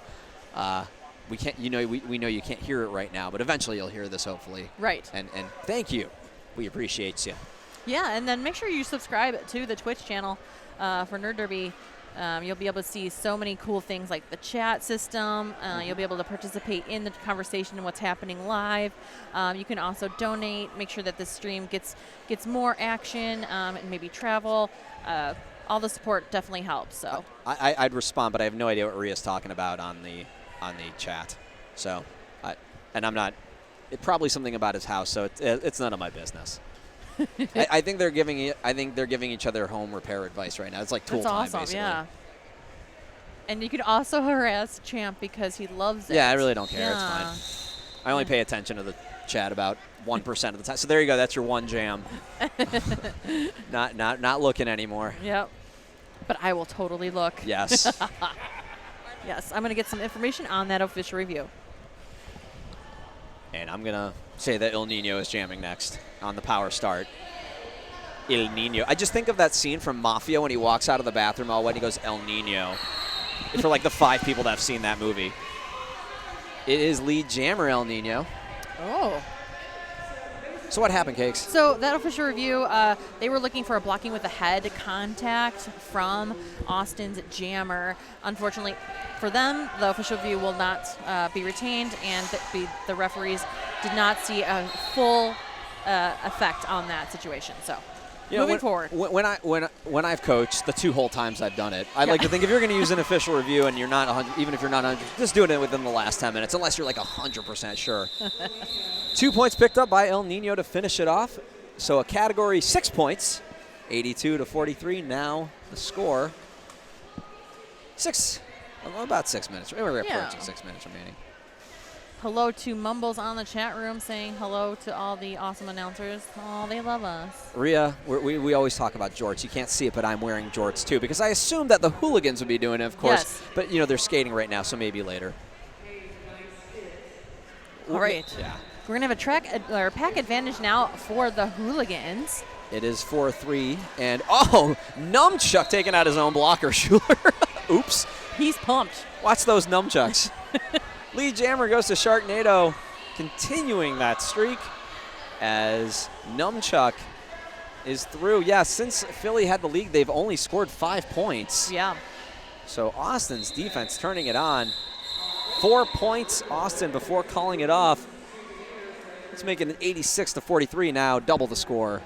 Speaker 1: We can't. We know you can't hear it right now, but eventually you'll hear this, hopefully.
Speaker 2: Right.
Speaker 1: And thank you. We appreciate you.
Speaker 2: Yeah, and then make sure you subscribe to the Twitch channel for Nerd Derby. You'll be able to see so many cool things like the chat system. You'll be able to participate in the conversation and what's happening live. You can also donate, make sure that this stream gets more action and maybe travel. All the support definitely helps. So
Speaker 1: I'd respond, but I have no idea what Ria's talking about on the chat. So, and I'm not. It's probably something about his house. So it's none of my business. I think they're giving each other home repair advice right now. It's like tool time,
Speaker 2: awesome,
Speaker 1: basically.
Speaker 2: Yeah. And you can also harass Champ because he loves it.
Speaker 1: Yeah, I really don't care. It's fine. I only pay attention to the chat about 1% of the time. So there you go. That's your one jam. not looking anymore.
Speaker 2: Yep. But I will totally look.
Speaker 1: Yes.
Speaker 2: Yes, I'm going to get some information on that official review.
Speaker 1: And I'm going to say that El Nino is jamming next on the power start. El Nino. I just think of that scene from Mafia when he walks out of the bathroom all wet and he goes, El Nino. For like the 5 people that have seen that movie. It is lead jammer El Nino.
Speaker 2: Oh.
Speaker 1: So what happened, Cakes?
Speaker 2: So that official review, they were looking for a blocking with the head contact from Austin's jammer. Unfortunately for them, the official review will not be retained, and the referees did not see a full effect on that situation. So moving forward.
Speaker 1: When I've coached, the 2 whole times I've done it, I like to think if you're going to use an official review and you're not 100, even if you're not 100, just doing it within the last 10 minutes, unless you're like 100% sure. 2 points picked up by El Nino to finish it off. So a category 6 points, 82-43. Now the score. About 6 minutes. We're approaching 6 minutes remaining.
Speaker 2: Hello to Mumbles on the chat room saying hello to all the awesome announcers. Oh, they love us.
Speaker 1: Ria, we always talk about jorts. You can't see it, but I'm wearing jorts too because I assumed that the Hooligans would be doing it, of course.
Speaker 2: Yes.
Speaker 1: But, they're skating right now, so maybe later.
Speaker 2: All right.
Speaker 1: Yeah.
Speaker 2: We're going to have a pack advantage now for the Hooligans.
Speaker 1: It is 4-3. And, Numchuck taking out his own blocker, Schuler. Oops.
Speaker 2: He's pumped.
Speaker 1: Watch those Numchucks. Lead jammer goes to Sharknado, continuing that streak as Numchuck is through. Yeah, since Philly had the lead, they've only scored 5 points.
Speaker 2: Yeah.
Speaker 1: So Austin's defense turning it on. 4 points, Austin, before calling it off. It's making it 86-43 now, double the score.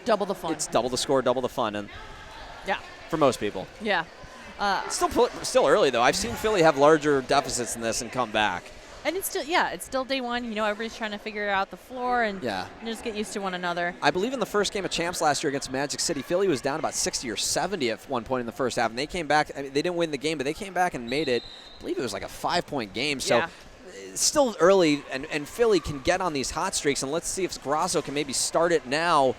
Speaker 2: Double the fun.
Speaker 1: It's double the score, double the fun, and
Speaker 2: yeah,
Speaker 1: for most people.
Speaker 2: Yeah.
Speaker 1: Still early, though. I've seen Philly have larger deficits than this and come back.
Speaker 2: And it's still day one. You know, everybody's trying to figure out the floor and just get used to one another.
Speaker 1: I believe in the first game of champs last year against Magic City, Philly was down about 60 or 70 at one point in the first half, and they came back. I mean, they didn't win the game, but they came back and made it. I believe it was like a 5-point game. So it's still early, and Philly can get on these hot streaks, and let's see if Grasso can maybe start it now.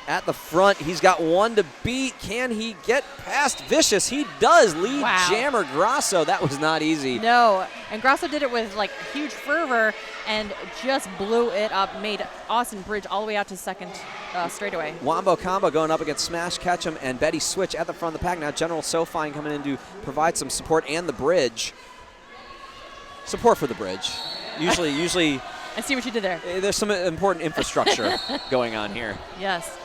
Speaker 1: At the front, he's got one to beat. Can he get past Vicious? He does. Lead jammer Grasso. That was not easy.
Speaker 2: No, and Grasso did it with like huge fervor and just blew it up, made Austin bridge all the way out to second straightaway.
Speaker 1: Wombo Combo going up against Smash Ketchum and Betty Switch at the front of the pack. Now General SoFine coming in to provide some support and the bridge. Support for the bridge. Usually.
Speaker 2: I see what you did there.
Speaker 1: There's some important infrastructure going on here.
Speaker 2: Yes.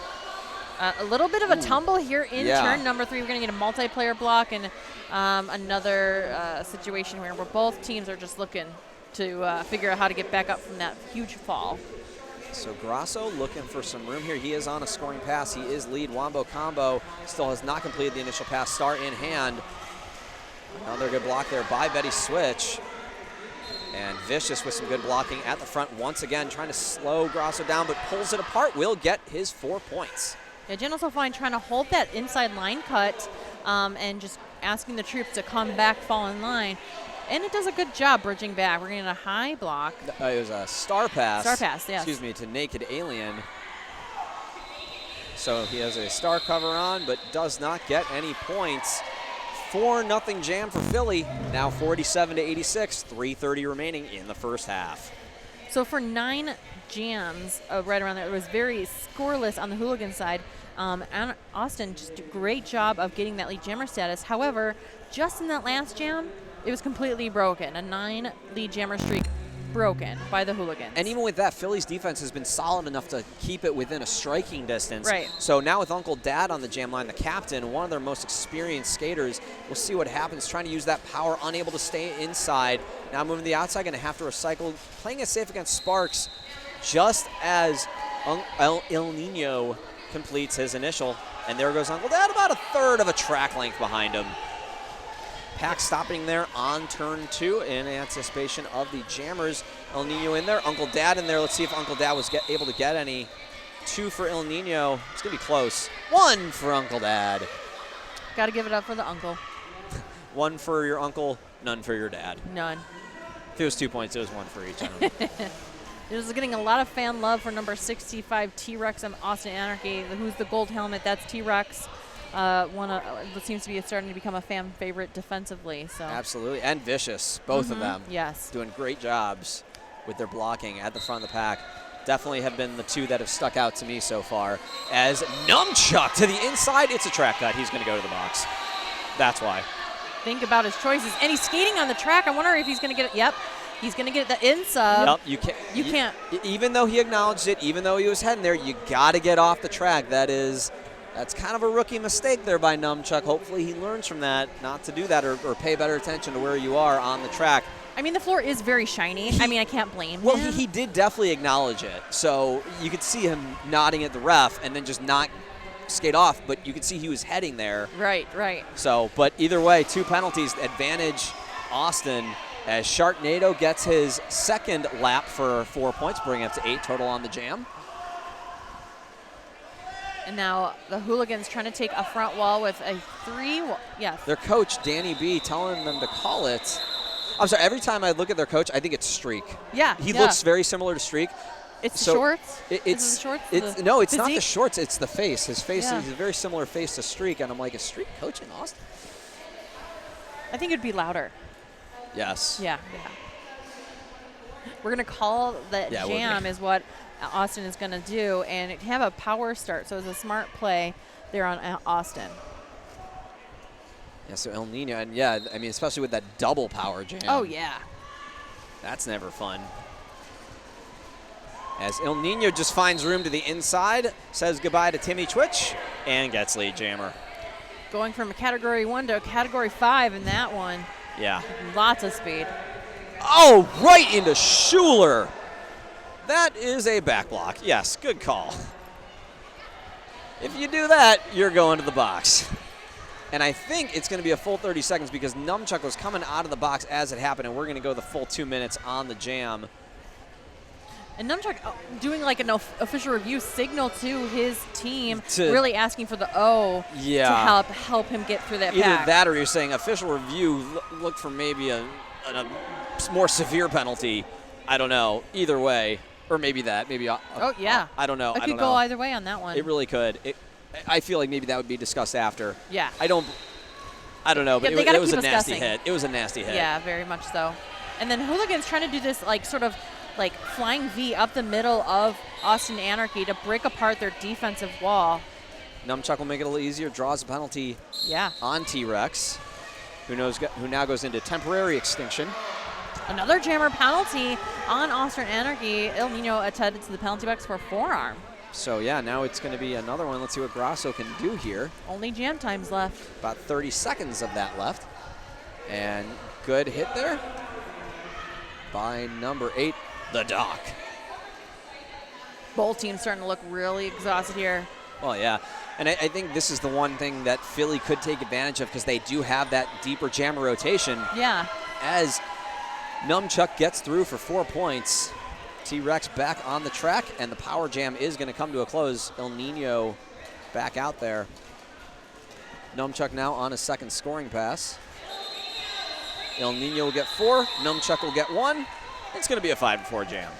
Speaker 2: A little bit of a tumble here in turn number 3. We're going to get a multiplayer block and another situation where both teams are just looking to figure out how to get back up from that huge fall.
Speaker 1: So Grasso looking for some room here. He is on a scoring pass. He is lead. Wombo Combo still has not completed the initial pass. Star in hand. Another good block there by Betty Switch. And Vicious with some good blocking at the front once again, trying to slow Grasso down, but pulls it apart. Will get his 4 points.
Speaker 2: Yeah, General SoFine trying to hold that inside line cut and just asking the troops to come back, fall in line. And it does a good job bridging back. We're getting a high block.
Speaker 1: It was a star pass.
Speaker 2: Star pass, yes.
Speaker 1: Excuse me, to Naked Alien. So he has a star cover on, but does not get any points. 4-0 jam for Philly. Now 47-86, 3:30 remaining in the first half.
Speaker 2: So for 9 jams right around there, it was very scoreless on the Hooligan side. And Austin just did a great job of getting that lead jammer status. However, just in that last jam, it was completely broken. A 9 lead jammer streak broken by the Hooligans.
Speaker 1: And even with that, Philly's defense has been solid enough to keep it within a striking distance.
Speaker 2: Right.
Speaker 1: So now with Uncle Dad on the jam line, the captain, one of their most experienced skaters, we'll see what happens, trying to use that power, unable to stay inside. Now moving to the outside, going to have to recycle, playing it safe against Sparks, just as El Nino completes his initial. And there goes Uncle Dad, about a third of a track length behind him. Pack stopping there on turn 2 in anticipation of the jammers. El Nino in there, Uncle Dad in there. Let's see if Uncle Dad was able to get any. 2 for El Nino. It's going to be close. 1 for Uncle Dad.
Speaker 2: Got to give it up for the uncle.
Speaker 1: 1 for your uncle, none for your dad.
Speaker 2: None.
Speaker 1: If it was 2 points, it was 1 for each of them.
Speaker 2: It was getting a lot of fan love for number 65 T-Rex of Austin Anarchy. Who's the gold helmet? That's T-Rex. That seems to be starting to become a fan favorite defensively. So
Speaker 1: Absolutely, and Vicious, both of them.
Speaker 2: Yes.
Speaker 1: Doing great jobs with their blocking at the front of the pack. Definitely have been the 2 that have stuck out to me so far. As Numchuck to the inside, it's a track cut. He's going to go to the box. That's why.
Speaker 2: Think about his choices. And he's skating on the track. I wonder if he's going to get it. Yep. He's going to get the in sub.
Speaker 1: Yep,
Speaker 2: you can't.
Speaker 1: Even though he acknowledged it, even though he was heading there, you got to get off the track. That's kind of a rookie mistake there by Numchuck. Hopefully he learns from that not to do that or pay better attention to where you are on the track.
Speaker 2: I mean, the floor is very shiny. I can't blame him.
Speaker 1: Well, he did definitely acknowledge it. So you could see him nodding at the ref and then just not skate off, but you could see he was heading there.
Speaker 2: Right.
Speaker 1: So, but either way, 2 penalties, advantage Austin as Sharknado gets his second lap for 4 points, bringing up to 8 total on the jam.
Speaker 2: And now the Hooligans trying to take a front wall with a 3. Yes.
Speaker 1: Their coach, Danny B, telling them to call it. I'm sorry, every time I look at their coach, I think it's Streak.
Speaker 2: Yeah.
Speaker 1: He looks very similar to Streak.
Speaker 2: It's the shorts?
Speaker 1: It's
Speaker 2: the shorts?
Speaker 1: No, it's
Speaker 2: physique?
Speaker 1: not the shorts. It's the face. His face is a very similar face to Streak. And I'm like, is Streak coaching Austin?
Speaker 2: I think it'd be louder.
Speaker 1: Yes.
Speaker 2: Yeah. We're going to call that jam is what Austin is going to do and have a power start. So it's a smart play there on Austin.
Speaker 1: Yeah, so El Nino, and especially with that double power jam.
Speaker 2: Oh, yeah.
Speaker 1: That's never fun. As El Nino just finds room to the inside, says goodbye to Timmy Twitch, and gets lead jammer.
Speaker 2: Going from a Category 1 to a Category 5 in that one.
Speaker 1: Yeah.
Speaker 2: Lots of speed.
Speaker 1: Oh, right into Schuler. That is a back block. Yes, good call. If you do that, you're going to the box. And I think it's going to be a full 30 seconds because Numchuck was coming out of the box as it happened, and we're going to go the full 2 minutes on the jam.
Speaker 2: And Numchuck doing like an official review signal to his team,
Speaker 1: To-
Speaker 2: really asking for the O
Speaker 1: Yeah.
Speaker 2: to help him get through that
Speaker 1: Either
Speaker 2: pack.
Speaker 1: that or you're saying official review, look for maybe a more severe penalty. I don't know. Either way. Or maybe that. Maybe.
Speaker 2: Oh, yeah.
Speaker 1: I don't know.
Speaker 2: It
Speaker 1: I
Speaker 2: could
Speaker 1: don't
Speaker 2: go
Speaker 1: know.
Speaker 2: either way on that one.
Speaker 1: It really could. I feel like maybe that would be discussed after.
Speaker 2: Yeah.
Speaker 1: I don't know, but
Speaker 2: Yeah, they
Speaker 1: it
Speaker 2: gotta
Speaker 1: was
Speaker 2: keep
Speaker 1: a
Speaker 2: us
Speaker 1: nasty
Speaker 2: guessing.
Speaker 1: hit. It was a nasty hit.
Speaker 2: Yeah, very much so. And then Hooligans trying to do this like sort of like flying V up the middle of Austin Anarchy to break apart their defensive wall.
Speaker 1: Numchuck will make it a little easier. Draws a penalty
Speaker 2: Yeah.
Speaker 1: on T-Rex, who now goes into temporary extinction.
Speaker 2: Another jammer penalty on Austin Anarchy. El Nino attended to the penalty box for a forearm.
Speaker 1: So, yeah, now it's going to be another one. Let's see what Grasso can do here.
Speaker 2: Only jam times left.
Speaker 1: About 30 seconds of that left. And good hit there by number 8, the Doc.
Speaker 2: Both teams starting to look really exhausted here.
Speaker 1: Well, yeah. And I think this is the one thing that Philly could take advantage of because they do have that deeper jammer rotation.
Speaker 2: Yeah.
Speaker 1: As Numchuck gets through for 4 points, T-Rex back on the track, and the power jam is going to come to a close. El Nino back out there. Numchuck now on a second scoring pass. El Nino will get 4. Numchuck will get 1. It's going to be a 5-4 jam.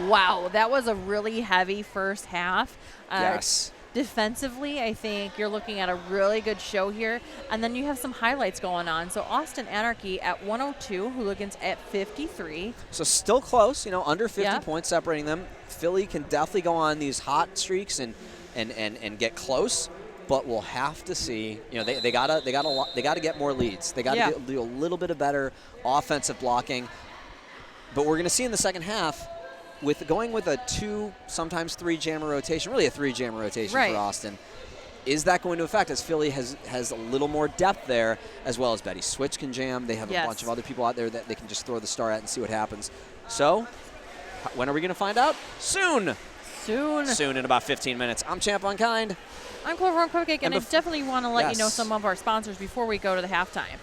Speaker 2: Wow, that was a really heavy first half.
Speaker 1: Yes.
Speaker 2: Defensively, I think you're looking at a really good show here. And then you have some highlights going on. So Austin Anarchy at 102, Hooligans at 53.
Speaker 1: So still close, under 50
Speaker 2: Yeah.
Speaker 1: points separating them. Philly can definitely go on these hot streaks and get close, but we'll have to see. They gotta get more leads. They gotta do a little bit of better offensive blocking. But we're gonna see in the second half, with going with a 2, sometimes 3 jammer rotation, really a 3 jammer rotation
Speaker 2: Right.
Speaker 1: for Austin. Is that going to affect as Philly has a little more depth there, as well as Betty Switch can jam. They have
Speaker 2: Yes.
Speaker 1: a bunch of other people out there that they can just throw the star at and see what happens. So, when are we going to find out? Soon. Soon in about 15 minutes. I'm Champ Unkind.
Speaker 2: I'm Clover Cupcake, and I definitely want to let you know
Speaker 1: Yes.
Speaker 2: some of our sponsors before we go to the halftime.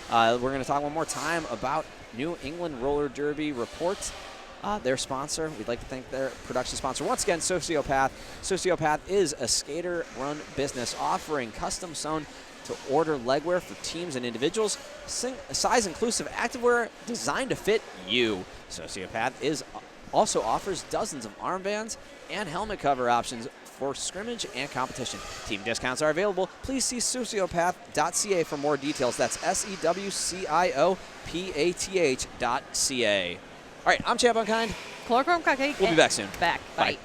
Speaker 1: We're going to talk one more time about New England Roller Derby Report. Their sponsor, we'd like to thank their production sponsor. Once again, Sociopath. Sociopath is a skater-run business offering custom-sewn to-order legwear for teams and individuals, size-inclusive activewear designed to fit you. Sociopath also offers dozens of armbands and helmet cover options for scrimmage and competition. Team discounts are available. Please see sociopath.ca for more details. That's SEWCIOPATH.ca. All right, I'm Champ Unkind.
Speaker 2: Chloroform Cupcake.
Speaker 1: We'll be back soon.
Speaker 2: Bye.
Speaker 1: Bye.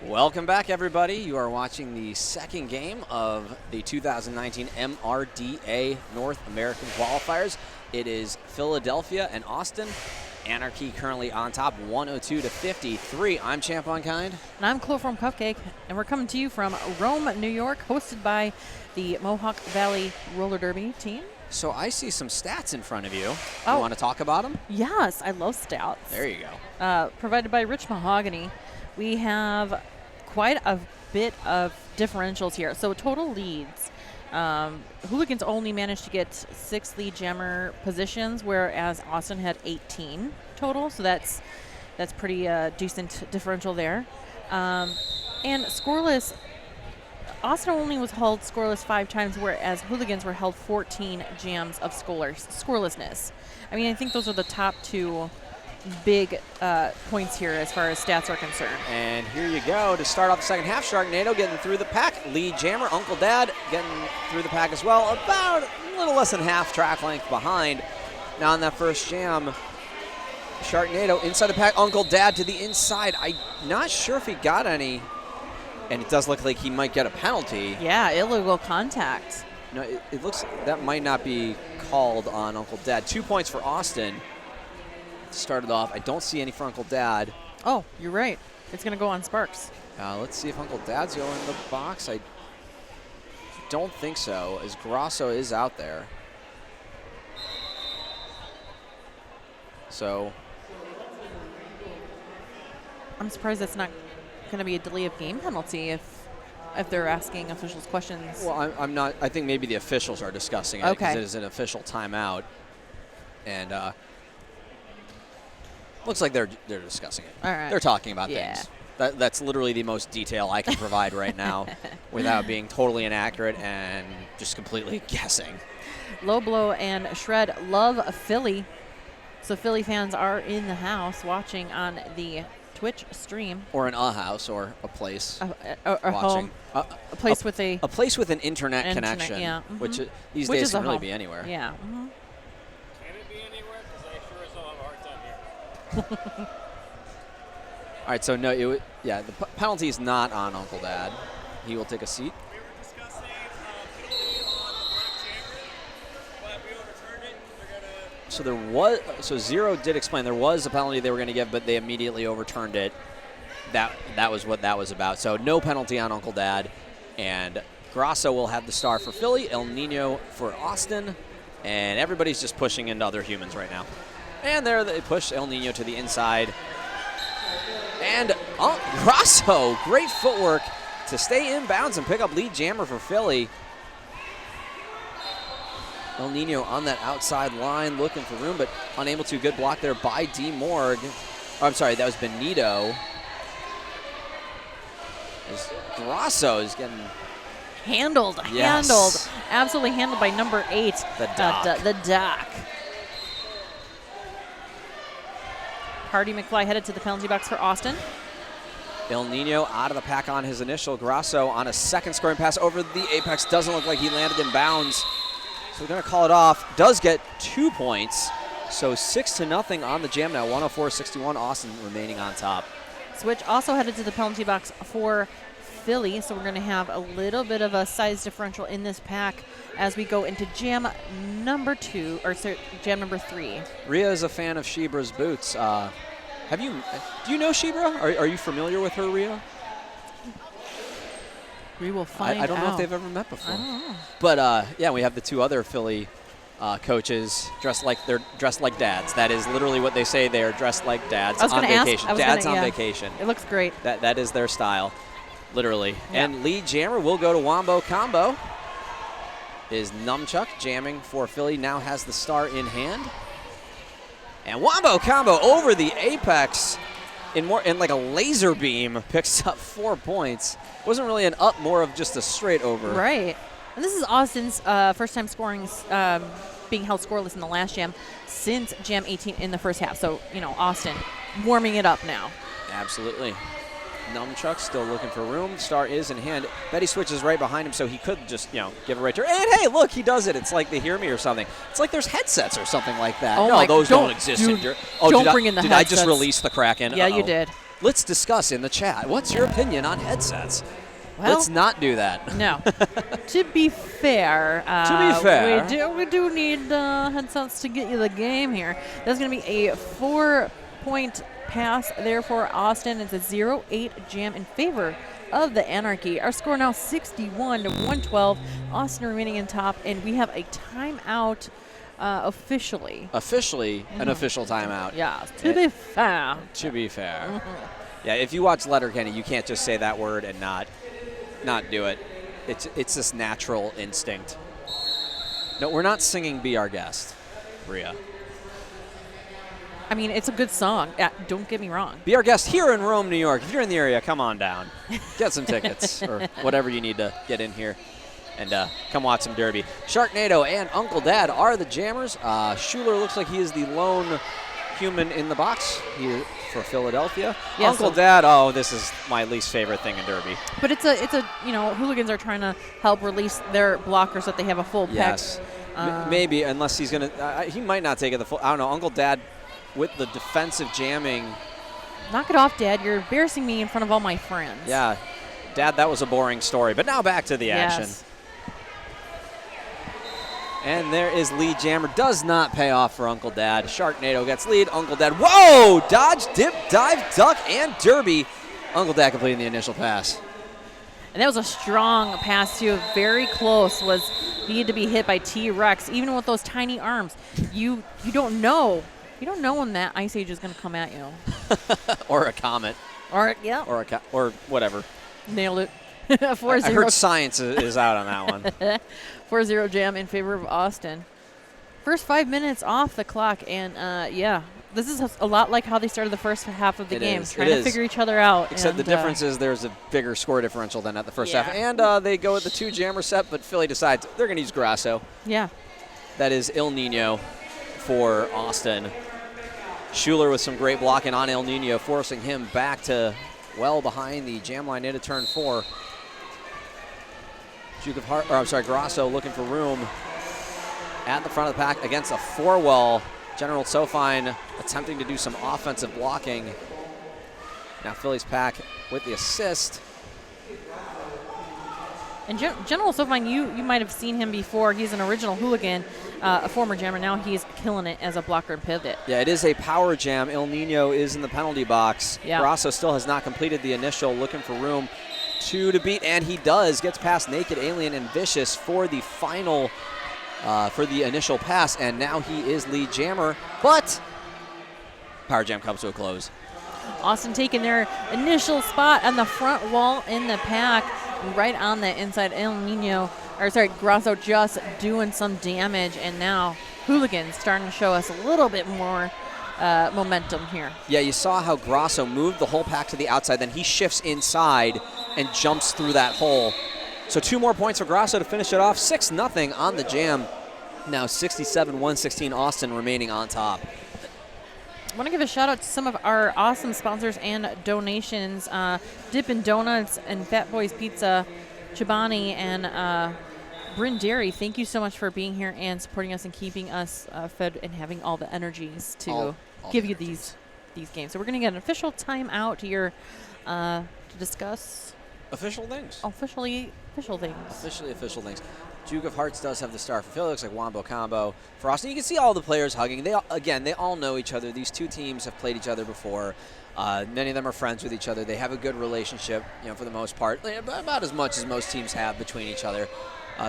Speaker 1: Welcome back, everybody. You are watching the second game of the 2019 MRDA North American Qualifiers. It is Philadelphia and Austin. Anarchy currently on top, 102-53. I'm Champ Unkind.
Speaker 2: And I'm Chloroform Cupcake, and we're coming to you from Rome, New York, hosted by the Mohawk Valley Roller Derby team.
Speaker 1: So I see some stats in front of you.
Speaker 2: Oh.
Speaker 1: You want to talk about them?
Speaker 2: Yes, I love stats.
Speaker 1: There you go.
Speaker 2: Provided by Rich Mahogany. We have quite a bit of differentials here. So total leads. Hooligans only managed to get 6 lead jammer positions, whereas Austin had 18 total. So that's pretty decent differential there. And scoreless, Austin only was held scoreless 5 times, whereas Hooligans were held 14 jams of scorelessness. I mean, I think those are the top 2 big points here as far as stats are concerned.
Speaker 1: And here you go to start off the second half. Sharknado getting through the pack. Lead jammer, Uncle Dad getting through the pack as well. About a little less than half track length behind. Now in that first jam, Sharknado inside the pack. Uncle Dad to the inside. I'm not sure if he got any. And it does look like he might get a penalty.
Speaker 2: Yeah, illegal contact.
Speaker 1: No, it looks that might not be called on Uncle Dad. 2 points for Austin. Started off. I don't see any for Uncle Dad.
Speaker 2: Oh, you're right. It's going to go on Sparks.
Speaker 1: Let's see if Uncle Dad's going in the box. I don't think so, as Grosso is out there. So
Speaker 2: I'm surprised that's not going to be a delay of game penalty if they're asking officials questions.
Speaker 1: Well, I'm not. I think maybe the officials are discussing it because it is an official timeout, and looks like they're discussing it.
Speaker 2: All right.
Speaker 1: They're talking about things. That's literally the most detail I can provide right now without being totally inaccurate and just completely guessing.
Speaker 2: Low Blow and Shred love Philly. So Philly fans are in the house watching on the Twitch stream.
Speaker 1: Or in a house or a place.
Speaker 2: A
Speaker 1: watching.
Speaker 2: home. A place with a
Speaker 1: place with an internet connection.
Speaker 2: Yeah.
Speaker 1: Which these days can really be anywhere.
Speaker 2: Yeah.
Speaker 1: All right, so no, the penalty is not on Uncle Dad. He will take a seat.
Speaker 3: We were discussing penalty on the black jammer, but we overturned it. They're gonna.
Speaker 1: So Zero did explain there was a penalty they were going to give, but they immediately overturned it. That was what that was about. So no penalty on Uncle Dad, and Grosso will have the star for Philly, El Nino for Austin, and everybody's just pushing into other humans right now. And there they push El Nino to the inside. And Grosso, great footwork to stay in bounds and pick up lead jammer for Philly. El Nino on that outside line looking for room, but unable to. Good block there by D. Morg. Oh, I'm sorry, that was Benito. As Grosso is getting
Speaker 2: handled. Absolutely handled by number 8. The Doc. Hardy McFly headed to the penalty box for Austin.
Speaker 1: El Nino out of the pack on his initial. Grosso on a second scoring pass over the apex. Doesn't look like he landed in bounds. So we're going to call it off. Does get 2 points. So 6-0 on the jam now. 104-61. Austin remaining on top.
Speaker 2: Switch also headed to the penalty box for Philly. So we're going to have a little bit of a size differential in this pack as we go into jam number 3.
Speaker 1: Rhea is a fan of Shebra's boots. Do you know Shebra? Are you familiar with her, Rhea?
Speaker 2: We will find out.
Speaker 1: I don't know if they've ever met before.
Speaker 2: I don't know.
Speaker 1: But we have the 2 other Philly coaches dressed like dads. That is literally what they say. They are dressed like dads on vacation. Dads on vacation.
Speaker 2: It looks great.
Speaker 1: That is their style, literally.
Speaker 2: Yeah.
Speaker 1: And lead jammer will go to Wombo Combo. Is Numchuck jamming for Philly, now has the star in hand. And Wombo Combo over the apex in like a laser beam, picks up 4 points. Wasn't really an up, more of just a straight over.
Speaker 2: Right. And this is Austin's first time scoring, being held scoreless in the last jam since jam 18 in the first half. So, Austin warming it up now.
Speaker 1: Absolutely. Numchuck still looking for room. Star is in hand. Betty switches right behind him, so he could just, give it right to her. And hey, look, he does it. It's like they hear me or something. It's like there's headsets or something like that.
Speaker 2: Oh
Speaker 1: no, those don't exist.
Speaker 2: Don't bring in the headsets.
Speaker 1: Did I just release the Kraken?
Speaker 2: Yeah, you did.
Speaker 1: let's discuss in the chat. What's your opinion on headsets?
Speaker 2: Well,
Speaker 1: Let's not do that.
Speaker 2: No. To be fair, we do need headsets to get you the game here. That's going to be a 4-point pass there for Austin. It's a 0-8 jam in favor of the Anarchy. Our score now 61-112. Austin remaining in top, and we have a timeout officially.
Speaker 1: Officially, an official timeout.
Speaker 2: Yeah, to be fair.
Speaker 1: To be fair. Yeah, if you watch Letterkenny, you can't just say that word and not do it. It's this natural instinct. No, we're not singing Be Our Guest, Rhea.
Speaker 2: I mean, it's a good song. Don't get me wrong.
Speaker 1: Be Our Guest here in Rome, New York. If you're in the area, come on down. Get some tickets or whatever you need to get in here and come watch some Derby. Sharknado and Uncle Dad are the jammers. Schuler looks like he is the lone human in the box for Philadelphia.
Speaker 2: Yeah,
Speaker 1: Uncle Dad, oh, this is my least favorite thing in Derby.
Speaker 2: But it's a Hooligans are trying to help release their blockers so that they have a full
Speaker 1: Yes. Maybe, unless he's going to, he might not take it the full, I don't know, Uncle Dad with the defensive jamming.
Speaker 2: Knock it off, Dad. You're embarrassing me in front of all my friends.
Speaker 1: Yeah. Dad, that was a boring story. But now back to the action.
Speaker 2: Yes.
Speaker 1: And there is lead jammer. Does not pay off for Uncle Dad. Sharknado gets lead. Uncle Dad, whoa! Dodge, dip, dive, duck, and derby. Uncle Dad completing the initial pass.
Speaker 2: And that was a strong pass, too. Very close. Needed to be hit by T-Rex. Even with those tiny arms, you don't know. You don't know when that ice age is going to come at you.
Speaker 1: Or a comet.
Speaker 2: Or, yeah.
Speaker 1: Or whatever.
Speaker 2: Nailed it. 4-0.
Speaker 1: I heard science is out on that one.
Speaker 2: 4-0 jam in favor of Austin. First 5 minutes off the clock, and yeah, this is a lot like how they started the first half of the game, trying to figure each other out.
Speaker 1: Except the difference is there's a bigger score differential than at the first half. And they go with the 2-jammer set, but Philly decides they're going to use Grasso.
Speaker 2: Yeah.
Speaker 1: That is El Nino for Austin. Schuler with some great blocking on El Nino, forcing him back to well behind the jam line into turn 4. Grasso looking for room at the front of the pack against a 4-well. General Sofine attempting to do some offensive blocking. Now Philly's pack with the assist.
Speaker 2: And General Sofine, you might have seen him before. He's an original Hooligan, a former jammer. Now he's killing it as a blocker and pivot.
Speaker 1: Yeah, it is a power jam. El Nino is in the penalty box.
Speaker 2: Yeah.
Speaker 1: Grasso still has not completed the initial, looking for room. 2 to beat, and he does. Gets past Naked Alien and Vicious for the final, for the initial pass, and now he is lead jammer, but power jam comes to a close.
Speaker 2: Austin taking their initial spot on the front wall in the pack, right on the inside. Grasso just doing some damage, and now Hooligans starting to show us a little bit more momentum here.
Speaker 1: Yeah, you saw how Grasso moved the whole pack to the outside, then he shifts inside and jumps through that hole. So 2 more points for Grasso to finish it off. 6-0 on the jam. Now 67-116 Austin remaining on top.
Speaker 2: I want to give a shout out to some of our awesome sponsors and donations. Dippin' Donuts and Fat Boys Pizza, Chobani and Bryn Dairy. Thank you so much for being here and supporting us and keeping us fed and having all the energies to give you these games. So we're going to get an official timeout here to discuss
Speaker 1: official things.
Speaker 2: Official things.
Speaker 1: Duke of Hearts does have the star for Philly. Looks like Wombo combo for Austin. You can see all the players hugging. They all know each other. These two teams have played each other before. Many of them are friends with each other. They have a good relationship, for the most part, about as much as most teams have between each other.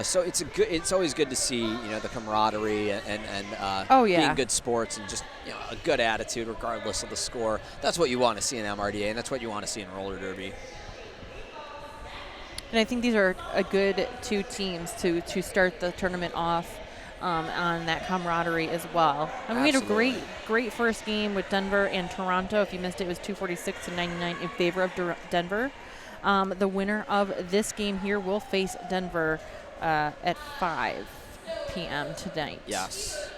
Speaker 1: So it's always good to see, the camaraderie and being good sports and just a good attitude regardless of the score. That's what you want to see in MRDA, and that's what you want to see in roller derby.
Speaker 2: And I think these are a good 2 teams to start the tournament off on that camaraderie as well. And we had a great first game with Denver and Toronto. If you missed it, it was 246-99 in favor of Denver. The winner of this game here will face Denver at 5 p.m. tonight.
Speaker 1: Yes.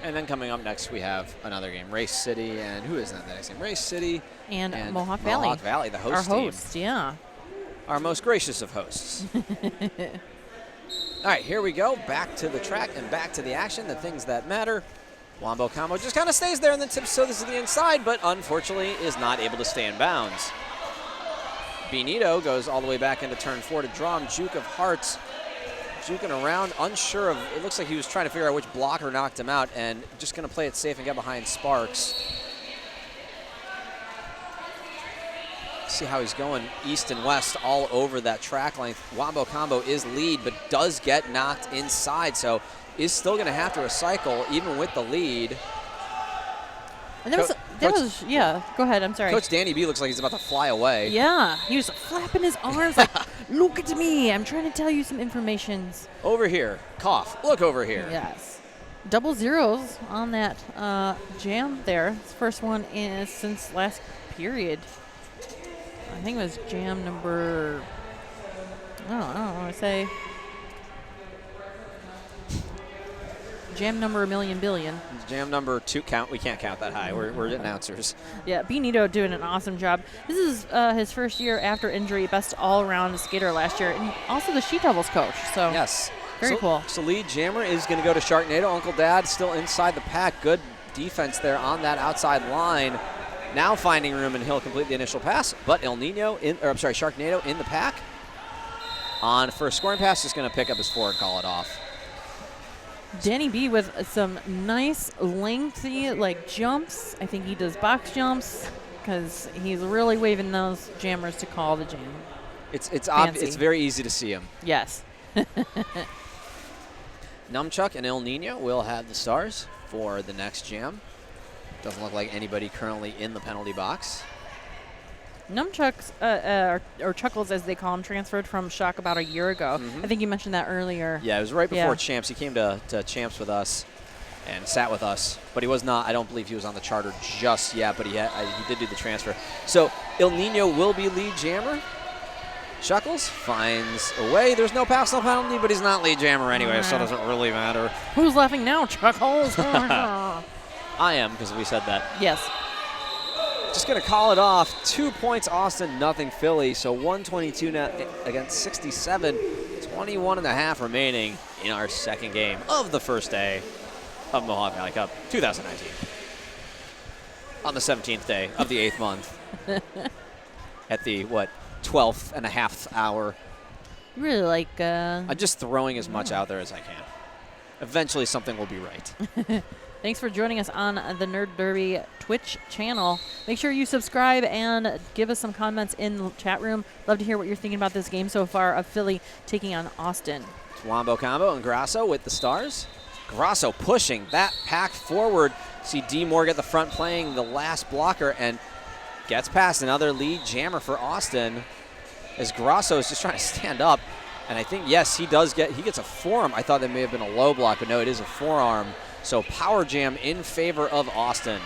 Speaker 1: And then coming up next, we have another game, Race City, and who is that next game? Race City
Speaker 2: and Mohawk Valley.
Speaker 1: Mohawk Valley, the host team.
Speaker 2: Our host, yeah.
Speaker 1: Our most gracious of hosts. All right, here we go. Back to the track and back to the action, the things that matter. Wombo combo just kind of stays there and then tips so this is the inside, but unfortunately is not able to stay in bounds. Benito goes all the way back into turn 4 to draw him. Juke of Hearts juking around, unsure of, it looks like he was trying to figure out which blocker knocked him out and just going to play it safe and get behind Sparks. See how he's going east and west all over that track length. Wombo combo is lead, but does get knocked inside, so is still going to have to recycle even with the lead.
Speaker 2: And yeah, go ahead, I'm sorry.
Speaker 1: Coach Danny B looks like he's about to fly away.
Speaker 2: Yeah, he was flapping his arms like, look at me, I'm trying to tell you some information.
Speaker 1: Over here, cough, look over here.
Speaker 2: Yes. Double zeros on that jam there. His first one is since last period. I think it was jam number, I don't want to say. Jam number $1 million billion.
Speaker 1: Jam number 2 count. We can't count that high. We're announcers.
Speaker 2: Yeah, Benito doing an awesome job. This is his first year after injury, best all-around skater last year, and also the She Devils coach. So
Speaker 1: yes,
Speaker 2: very cool.
Speaker 1: So lead jammer is going to go to Sharknado. Uncle Dad still inside the pack. Good defense there on that outside line. Now finding room, and he'll complete the initial pass. But Sharknado in the pack. On first scoring pass, is going to pick up his 4 and call it off.
Speaker 2: Danny B with some nice lengthy jumps. I think he does box jumps because he's really waving those jammers to call the jam.
Speaker 1: It's obvious. It's very easy to see him.
Speaker 2: Yes.
Speaker 1: Numchuck and El Nino will have the stars for the next jam. Doesn't look like anybody currently in the penalty box.
Speaker 2: Numchucks, or Chuckles as they call him, transferred from Shock about a year ago. I think you mentioned that earlier.
Speaker 1: Yeah, it was right before Champs. He came to Champs with us and sat with us, but he was not, I don't believe he was on the charter just yet, but he did do the transfer. So El Nino will be lead jammer. Chuckles finds a way. There's no pass, no penalty, but he's not lead jammer anyway, so it doesn't really matter.
Speaker 2: Who's laughing now, Chuckles?
Speaker 1: I am, because we said that.
Speaker 2: Yes.
Speaker 1: Just going to call it off. 2 points Austin, nothing Philly. So 122 now against 67. 21 and a half remaining in our second game of the first day of Mohawk Valley Cup 2019. On the 17th day of the 8th month. At the, 12th and a half hour.
Speaker 2: Really like...
Speaker 1: I'm just throwing as much out there as I can. Eventually something will be right.
Speaker 2: Thanks for joining us on the Nerd Derby Twitch channel. Make sure you subscribe and give us some comments in the chat room. Love to hear what you're thinking about this game so far of Philly taking on Austin.
Speaker 1: It's Wombo combo and Grasso with the stars. Grasso pushing that pack forward. See D. Morg at the front playing the last blocker and gets past another lead jammer for Austin as Grasso is just trying to stand up. And I think, yes, he gets a forearm. I thought that may have been a low block, but no, it is a forearm. So power jam in favor of Austin.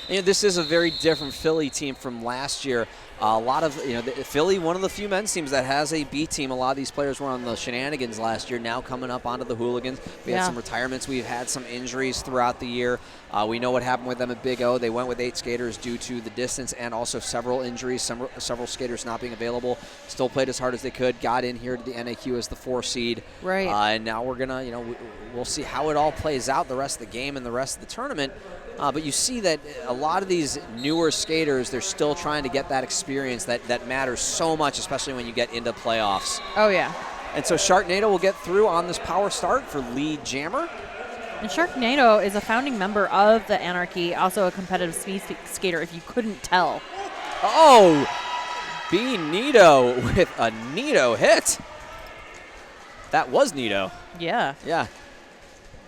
Speaker 1: And this is a very different Philly team from last year. A lot of, Philly, one of the few men's teams that has a B team. A lot of these players were on the Shenanigans last year, now coming up onto the Hooligans. We had some retirements. We've had some injuries throughout the year. We know what happened with them at Big O. They went with 8 skaters due to the distance and also several injuries, several skaters not being available. Still played as hard as they could, got in here to the NAQ as the 4 seed.
Speaker 2: Right.
Speaker 1: And now we're going to, we'll see how it all plays out the rest of the game and the rest of the tournament. But you see that a lot of these newer skaters, they're still trying to get that experience that matters so much, especially when you get into playoffs.
Speaker 2: Oh, yeah.
Speaker 1: And so Sharknado will get through on this power start for lead jammer.
Speaker 2: And Sharknado is a founding member of the Anarchy, also a competitive speed skater, if you couldn't tell.
Speaker 1: Oh, B. Nito with a Nito hit. That was Nito.
Speaker 2: Yeah.
Speaker 1: Yeah.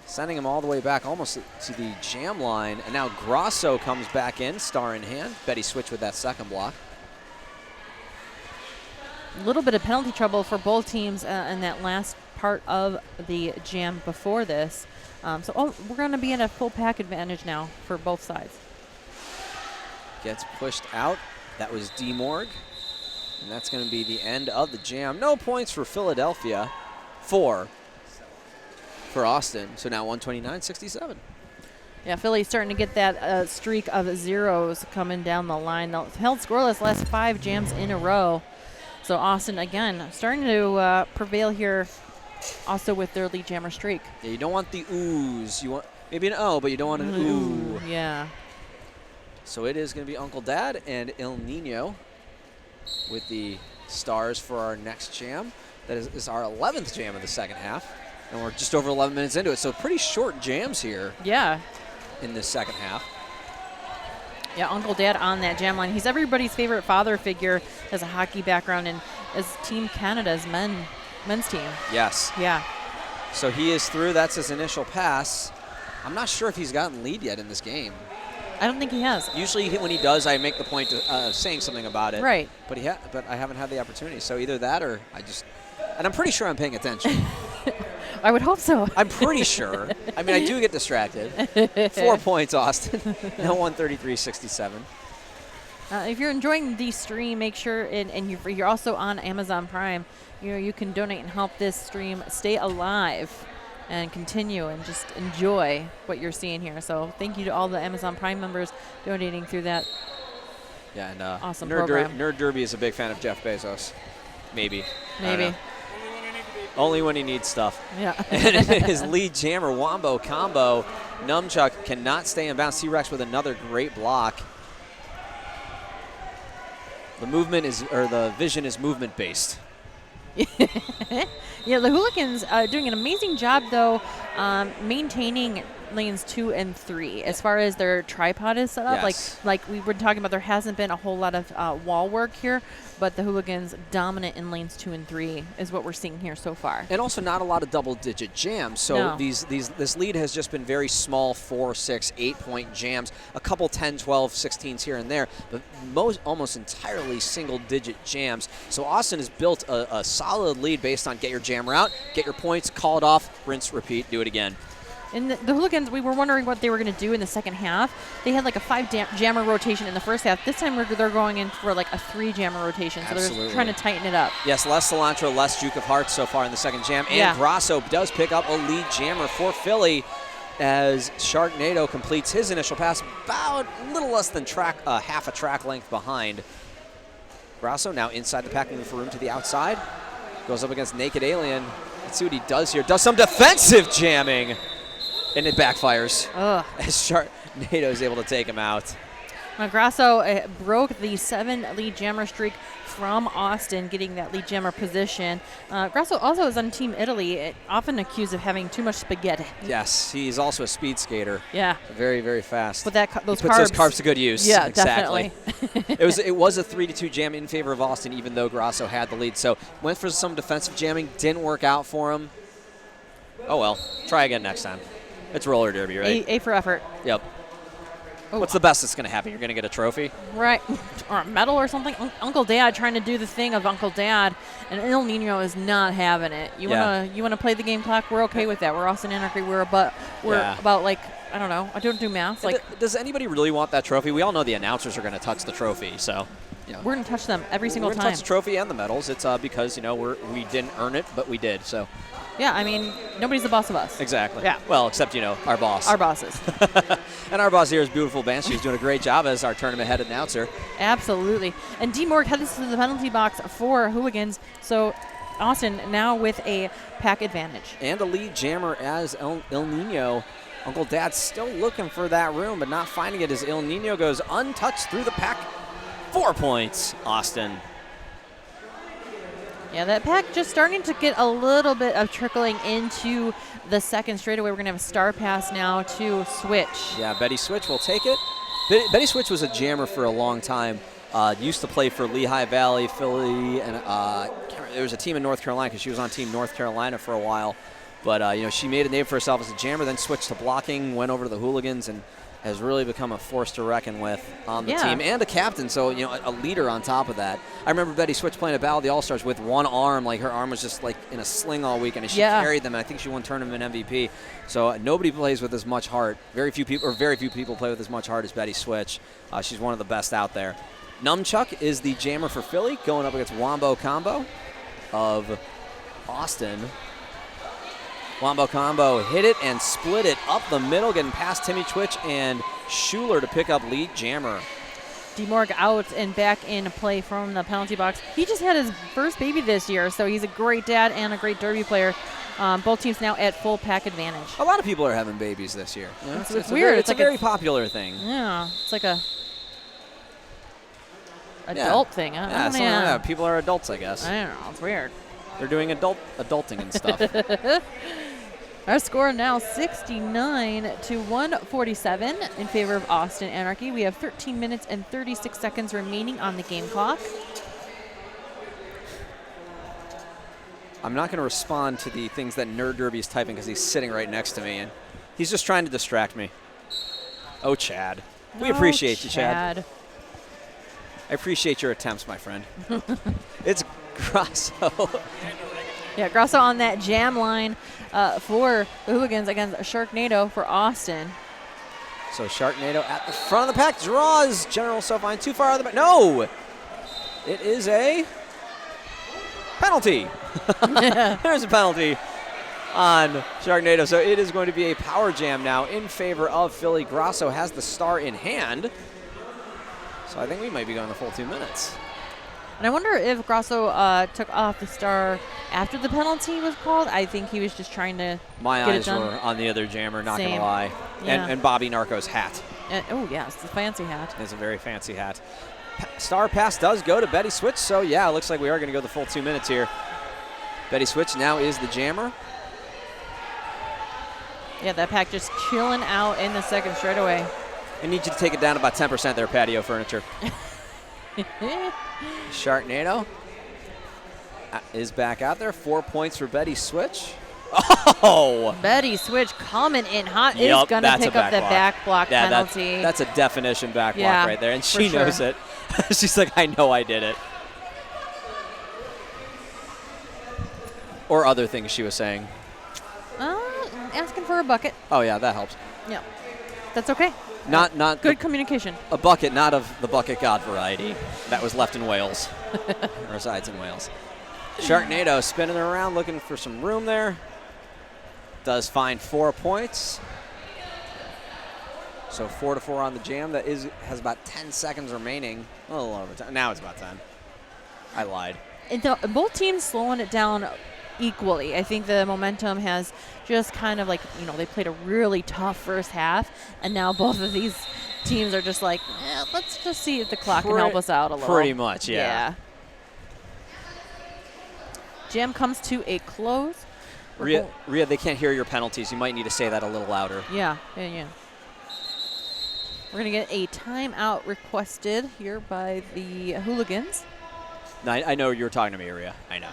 Speaker 1: Sending him all the way back almost to the jam line. And now Grasso comes back in, star in hand. Betty switch with that second block.
Speaker 2: A little bit of penalty trouble for both teams in that last part of the jam before this. We're going to be in a full pack advantage now for both sides.
Speaker 1: Gets pushed out. That was D. Morg. And that's going to be the end of the jam. No points for Philadelphia. 4 for Austin. So now 129-67.
Speaker 2: Yeah, Philly's starting to get that streak of zeros coming down the line. They've held scoreless last 5 jams in a row. So Austin, again, starting to prevail here Also with their lead jammer streak.
Speaker 1: Yeah, you don't want the oohs. You want maybe an O, but you don't want an ooh.
Speaker 2: Yeah.
Speaker 1: So it is going to be Uncle Dad and El Nino with the stars for our next jam. That is our 11th jam of the second half. And we're just over 11 minutes into it. So pretty short jams here
Speaker 2: Yeah.
Speaker 1: in this second half.
Speaker 2: Yeah, Uncle Dad on that jam line. He's everybody's favorite father figure, has a hockey background, and as Team Canada's men's team.
Speaker 1: Yes.
Speaker 2: Yeah.
Speaker 1: So he is through. That's his initial pass. I'm not sure if he's gotten lead yet in this game.
Speaker 2: I don't think he has.
Speaker 1: Usually when he does, I make the point of saying something about it.
Speaker 2: Right.
Speaker 1: But but I haven't had the opportunity. So either that or and I'm pretty sure I'm paying attention.
Speaker 2: I would hope so.
Speaker 1: I'm pretty sure. I mean, I do get distracted. 4 points, Austin. No, 133-67.
Speaker 2: If you're enjoying the stream, make sure, and you're also on Amazon Prime, you can donate and help this stream stay alive and continue and just enjoy what you're seeing here. So thank you to all the Amazon Prime members donating through that.
Speaker 1: Yeah, and
Speaker 2: awesome program.
Speaker 1: Nerd Derby is a big fan of Jeff Bezos. Maybe.
Speaker 2: Maybe.
Speaker 1: Only when he needs stuff.
Speaker 2: Yeah.
Speaker 1: And his lead jammer, Wombo Combo. Numchuck cannot stay in bounds. T-Rex with another great block. The vision is movement based.
Speaker 2: Yeah, the Hooligans doing an amazing job, though, maintaining lanes 2 and 3 as far as their tripod is set up.
Speaker 1: Yes.
Speaker 2: Like we were talking about, there hasn't been a whole lot of wall work here, but the Hooligans dominant in lanes 2 and 3 is what we're seeing here so far.
Speaker 1: And also not a lot of double-digit jams. So
Speaker 2: No.
Speaker 1: this lead has just been very small 4, 6, 8-point jams, a couple 10, 12, 16s here and there, but almost entirely single-digit jams. So Austin has built a solid lead based on get your jammer out, get your points, call it off, rinse, repeat, do it again.
Speaker 2: And the Hooligans, we were wondering what they were going to do in the second half. They had like a 5-jammer rotation in the first half. This time they're going in for like a 3-jammer rotation. So
Speaker 1: Absolutely.
Speaker 2: they're trying to tighten it up.
Speaker 1: Yes, less cilantro, less Duke of Hearts so far in the second jam. And
Speaker 2: Yeah.
Speaker 1: Grasso does pick up a lead jammer for Philly as Sharknado completes his initial pass about a little less than half a track length behind. Grasso now inside the packing room for room to the outside. Goes up against Naked Alien. Let's see what he does here. Does some defensive jamming. And it backfires
Speaker 2: Ugh.
Speaker 1: as Sharknado is able to take him out.
Speaker 2: Now, Grasso broke the 7 lead jammer streak from Austin, getting that lead jammer position. Grasso also is on Team Italy, often accused of having too much spaghetti.
Speaker 1: Yes, he's also a speed skater.
Speaker 2: Yeah.
Speaker 1: Very, very fast.
Speaker 2: But
Speaker 1: He puts those carbs to good use.
Speaker 2: Yeah,
Speaker 1: exactly.
Speaker 2: definitely.
Speaker 1: It was a 3-2 jam in favor of Austin, even though Grasso had the lead. So went for some defensive jamming, didn't work out for him. Oh well, try again next time. It's roller derby, right?
Speaker 2: A for effort.
Speaker 1: Yep.
Speaker 2: Oh.
Speaker 1: What's the best that's going to happen? You're going to get a trophy?
Speaker 2: Right. Or a medal or something. Uncle Dad trying to do the thing of Uncle Dad, and El Nino is not having it. You wanna play the game clock? We're okay with that. We're Austin Anarchy. We're about like, I don't know. I don't do math. Like,
Speaker 1: does anybody really want that trophy? We all know the announcers are going to touch the trophy, so. Yeah.
Speaker 2: We're going to touch them every single
Speaker 1: We're
Speaker 2: time.
Speaker 1: going to touch the trophy and the medals. It's because, we didn't earn it, but we did, so.
Speaker 2: Yeah, I mean, nobody's the boss of us.
Speaker 1: Exactly.
Speaker 2: Yeah.
Speaker 1: Well, except, our boss.
Speaker 2: Our bosses.
Speaker 1: And our boss here is beautiful Banshee. She's doing a great job as our tournament head announcer.
Speaker 2: Absolutely. And D. Morg heads to the penalty box for Hooligans. So Austin now with a pack advantage.
Speaker 1: And a lead jammer as El Nino. Uncle Dad's still looking for that room, but not finding it as El Nino goes untouched through the pack. 4 points, Austin.
Speaker 2: Yeah, that pack just starting to get a little bit of trickling into the second straightaway. We're going to have a star pass now to Switch.
Speaker 1: Yeah, Betty Switch will take it. Betty Switch was a jammer for a long time. Used to play for Lehigh Valley, Philly, and there was a team in North Carolina because she was on Team North Carolina for a while. But, she made a name for herself as a jammer, then switched to blocking, went over to the Hooligans, and has really become a force to reckon with on the team, and a captain, so, a leader on top of that. I remember Betty Switch playing at Battle of the All-Stars with one arm, like her arm was just like in a sling all weekend, and she carried them, and I think she won tournament MVP. So nobody plays with as much heart. Very few people play with as much heart as Betty Switch. She's one of the best out there. Numchuck is the jammer for Philly, going up against Wombo Combo of Austin. Wombo Combo hit it and split it up the middle, getting past Timmy Twitch and Schuler to pick up lead jammer.
Speaker 2: DeMorg out and back in play from the penalty box. He just had his first baby this year, so he's a great dad and a great derby player. Both teams now at full pack advantage.
Speaker 1: A lot of people are having babies this year. You know,
Speaker 2: It's weird.
Speaker 1: It's like a very popular thing.
Speaker 2: Yeah, it's like a adult thing. Huh?
Speaker 1: Yeah, something like that. People are adults, I guess.
Speaker 2: I don't know. It's weird.
Speaker 1: They're doing adulting and stuff.
Speaker 2: Our score now 69 to 147 in favor of Austin Anarchy. We have 13 minutes and 36 seconds remaining on the game clock.
Speaker 1: I'm not going to respond to the things that Nerd Derby is typing because he's sitting right next to me, and he's just trying to distract me. Oh, Chad. We appreciate you, Chad. I appreciate your attempts, my friend. It's Grasso.
Speaker 2: Yeah, Grasso on that jam line for the Hooligans against Sharknado for Austin.
Speaker 1: So Sharknado at the front of the pack draws General Sofine too far out of the back. No! It is a penalty. There's a penalty on Sharknado. So it is going to be a power jam now in favor of Philly. Grasso has the star in hand. So I think we might be going the full 2 minutes.
Speaker 2: And I wonder if Grasso took off the star after the penalty was called. I think he was just trying to
Speaker 1: My
Speaker 2: get
Speaker 1: eyes
Speaker 2: it done.
Speaker 1: were on the other jammer, not going to
Speaker 2: Same.
Speaker 1: lie.
Speaker 2: Yeah.
Speaker 1: And Bobby Narco's hat.
Speaker 2: Oh, yes, the fancy hat.
Speaker 1: It's a very fancy hat. Star pass does go to Betty Switch, so yeah, it looks like we are going to go the full 2 minutes here. Betty Switch now is the jammer.
Speaker 2: Yeah, that pack just chilling out in the second straightaway.
Speaker 1: I need you to take it down about 10% there, patio furniture. Sharknado is back out there. 4 points for Betty Switch. Oh!
Speaker 2: Betty Switch coming in hot
Speaker 1: Yep,
Speaker 2: is going to
Speaker 1: that's a
Speaker 2: pick up the
Speaker 1: block.
Speaker 2: back block
Speaker 1: Yeah,
Speaker 2: penalty.
Speaker 1: that's a definition back block
Speaker 2: Yeah,
Speaker 1: right there, and
Speaker 2: for
Speaker 1: she
Speaker 2: sure.
Speaker 1: knows it. She's like, I know I did it. Or other things she was saying.
Speaker 2: Asking for a bucket.
Speaker 1: Oh, yeah, that helps.
Speaker 2: Yeah, that's okay.
Speaker 1: Not
Speaker 2: Good communication.
Speaker 1: a bucket, not of the bucket god variety that was left in Wales, resides in Wales. Sharknado spinning around, looking for some room there. Does find 4 points. So 4-4 on the jam. That has about 10 seconds remaining. A little over 10. Now it's about 10. I lied.
Speaker 2: Both teams slowing it down equally. I think the momentum has just kind of like, they played a really tough first half, and now both of these teams are just like, let's just see if the clock can help us out a little.
Speaker 1: Pretty much, yeah.
Speaker 2: Jam comes to a close.
Speaker 1: Rhea, they can't hear your penalties. You might need to say that a little louder.
Speaker 2: Yeah. We're going to get a timeout requested here by the Hooligans.
Speaker 1: No, I know you were talking to me, Rhea. I know.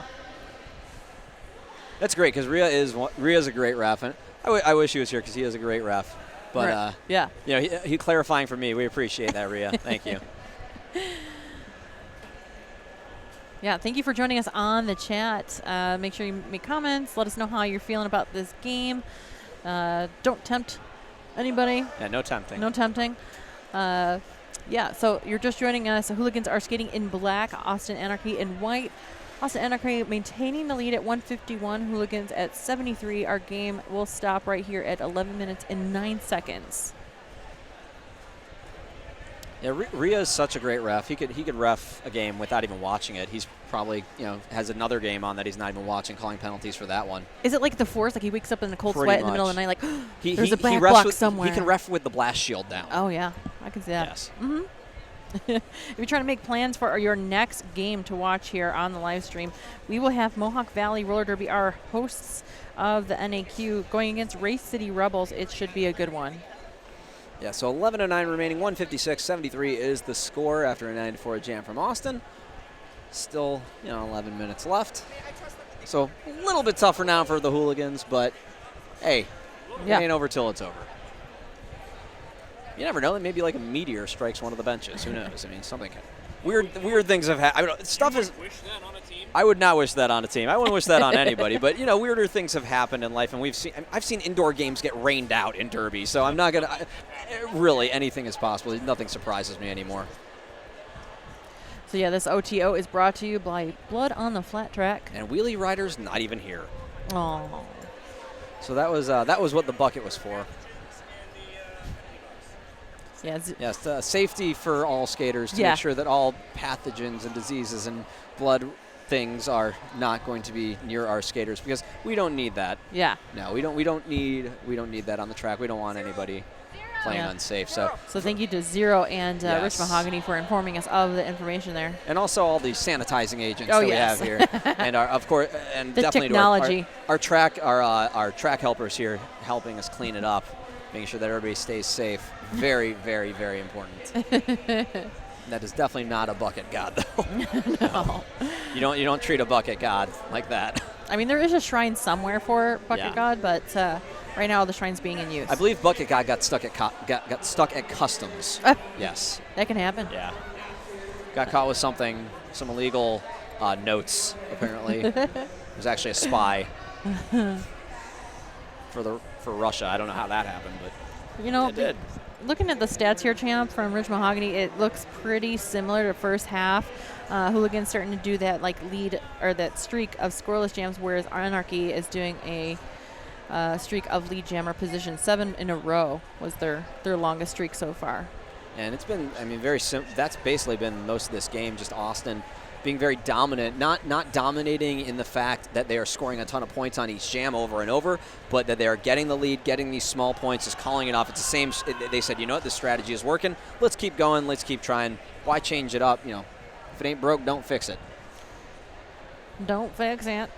Speaker 1: That's great because Rhea's a great ref, and I wish he was here because he is a great ref. But
Speaker 2: Right. Yeah.
Speaker 1: he clarifying for me. We appreciate that, Rhea. Thank you.
Speaker 2: Yeah, thank you for joining us on the chat. Make sure you make comments. Let us know how you're feeling about this game. Don't tempt anybody.
Speaker 1: Yeah, no tempting.
Speaker 2: No tempting. Yeah, so you're just joining us. The Hooligans are skating in black, Austin Anarchy in white. Austin Anarchy maintaining the lead at 151, Hooligans at 73. Our game will stop right here at 11 minutes and 9 seconds.
Speaker 1: Yeah, Rhea is such a great ref. He could ref a game without even watching it. He's probably has another game on that he's not even watching, calling penalties for that one.
Speaker 2: Is it like the Force? Like he wakes up in a cold
Speaker 1: Pretty
Speaker 2: sweat in the middle of the
Speaker 1: much.
Speaker 2: night, like
Speaker 1: There's
Speaker 2: a black block somewhere.
Speaker 1: He can ref with the blast shield down.
Speaker 2: Oh yeah, I can see that.
Speaker 1: Yes.
Speaker 2: Mm-hmm. If you're trying to make plans for your next game to watch here on the live stream, we will have Mohawk Valley Roller Derby, our hosts of the NAQ, going against Race City Rebels. It should be a good one.
Speaker 1: Yeah, so 11:09 remaining, 156-73 is the score after a 9-4 jam from Austin. Still, 11 minutes left. So a little bit tougher now for the Hooligans, but hey, it ain't over till it's over. You never know. Maybe like a meteor strikes one of the benches. Who knows? I mean, something weird things have happened. Stuff is.
Speaker 3: Wish that on a team?
Speaker 1: I would not wish that on a team. I wouldn't wish that on anybody. But weirder things have happened in life, and I've seen indoor games get rained out in Derby. So I'm not gonna. Really, anything is possible. Nothing surprises me anymore.
Speaker 2: So yeah, this OTO is brought to you by Blood on the Flat Track.
Speaker 1: And Wheelie Rider's not even here.
Speaker 2: Oh.
Speaker 1: So that was what the bucket was for.
Speaker 2: Yeah.
Speaker 1: Yes, safety for all skaters to make sure that all pathogens and diseases and blood things are not going to be near our skaters because we don't need that.
Speaker 2: Yeah.
Speaker 1: No, we don't need that on the track. We don't want anybody playing unsafe. So
Speaker 2: thank you to Zero and
Speaker 1: Yes.
Speaker 2: Rich Mahogany for informing us of the information there.
Speaker 1: and also all the sanitizing agents
Speaker 2: Oh,
Speaker 1: that
Speaker 2: yes.
Speaker 1: we have here, and of course, and
Speaker 2: The
Speaker 1: definitely
Speaker 2: technology.
Speaker 1: to our track helpers here helping us clean it up, making sure that everybody stays safe. Very, very, very important. That is definitely not a bucket god, though.
Speaker 2: No.
Speaker 1: You don't treat a bucket god like that.
Speaker 2: I mean, there is a shrine somewhere for Bucket
Speaker 1: Yeah.
Speaker 2: God, but right now the shrine's being in use.
Speaker 1: I believe bucket god got stuck at got stuck at customs. Yes.
Speaker 2: That can happen.
Speaker 1: Yeah. Got caught with some illegal notes. Apparently, it was actually a spy for Russia. I don't know how that happened, but
Speaker 2: You know,
Speaker 1: it did.
Speaker 2: looking at the stats here, champ, from Rich Mahogany, it looks pretty similar to first half. Hooligans starting to do that lead or that streak of scoreless jams, whereas Anarchy is doing a streak of lead jammer position. 7 in a row was their longest streak so far.
Speaker 1: And it's been, I mean, very simple. That's basically been most of this game, just Austin being very dominant, not dominating in the fact that they are scoring a ton of points on each jam over and over, but that they are getting the lead, getting these small points, just calling it off. It's the same. They said, you know what, this strategy is working. Let's keep going. Let's keep trying. Why change it up? You know, if it ain't broke, don't fix it.
Speaker 2: Don't fix it.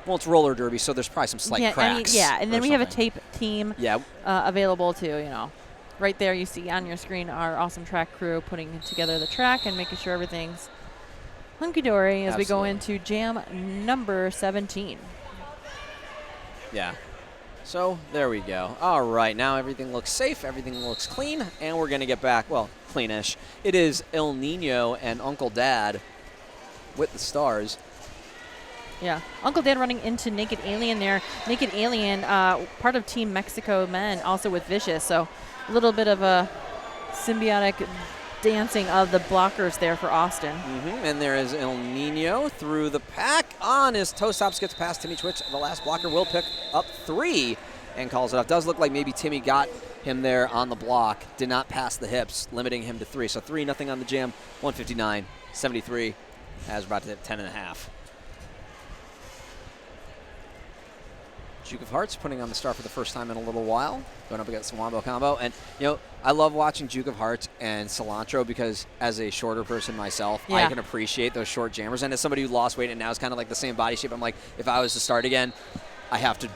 Speaker 1: Well, it's roller derby, so there's probably some slight cracks.
Speaker 2: And then
Speaker 1: or
Speaker 2: we have a
Speaker 1: something.
Speaker 2: tape team
Speaker 1: Yeah.
Speaker 2: available to, right there you see on your screen our awesome track crew putting together the track and making sure everything's hunky-dory as we go
Speaker 1: Absolutely.
Speaker 2: into jam number 17.
Speaker 1: Yeah. So there we go. All right, now everything looks safe, everything looks clean, and we're going to get back, well, cleanish. It is El Nino and Uncle Dad with the stars.
Speaker 2: Yeah. Uncle Dad running into Naked Alien there. Naked Alien, part of Team Mexico Men, also with Vicious. So a little bit of a symbiotic dancing of the blockers there for Austin.
Speaker 1: And there is El Nino through the pack on his toe stops, gets past Timmy Twitch. The last blocker will pick up 3 and calls it up. Does look like maybe Timmy got him there on the block, did not pass the hips, limiting him to 3. So 3-0 on the jam, 159-73 as we're about to hit 10.5. Duke of Hearts putting on the star for the first time in a little while, going up against the Wombo combo. And, I love watching Duke of Hearts and Cilantro because as a shorter person myself, I can appreciate those short jammers. And as somebody who lost weight and now is kind of like the same body shape, I'm like, if I was to start again, I have to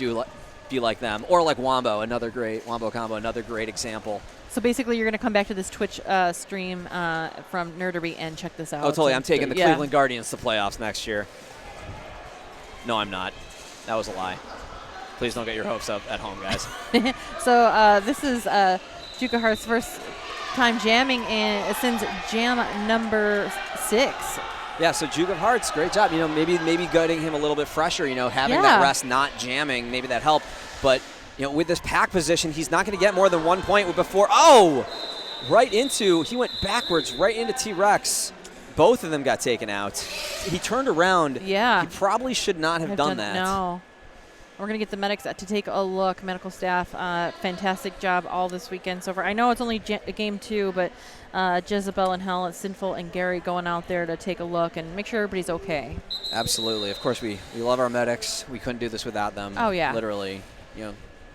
Speaker 1: be like them. Or like Wombo, Wombo combo, another great example.
Speaker 2: So basically you're going to come back to this Twitch stream from Nerdery and check this out.
Speaker 1: Oh, totally. I'm taking the
Speaker 2: Yeah.
Speaker 1: Cleveland Guardians to playoffs next year. No, I'm not. That was a lie. Please don't get your hopes up at home, guys.
Speaker 2: So this is Duke of Hearts' first time jamming since jam number 6.
Speaker 1: Yeah, so Duke of Hearts, great job. Maybe getting him a little bit fresher, having that rest, not jamming, maybe that helped. But, with this pack position, he's not going to get more than 1 point before. Oh! He went backwards right into T-Rex. Both of them got taken out. He turned around.
Speaker 2: Yeah.
Speaker 1: He probably should not have done that.
Speaker 2: No. We're going to get the medics to take a look. Medical staff, fantastic job all this weekend so far. I know it's only game 2, but Jezebel and Hell and Sinful and Gary going out there to take a look and make sure everybody's okay.
Speaker 1: Absolutely. Of course, we love our medics. We couldn't do this without them.
Speaker 2: Oh, yeah.
Speaker 1: Literally.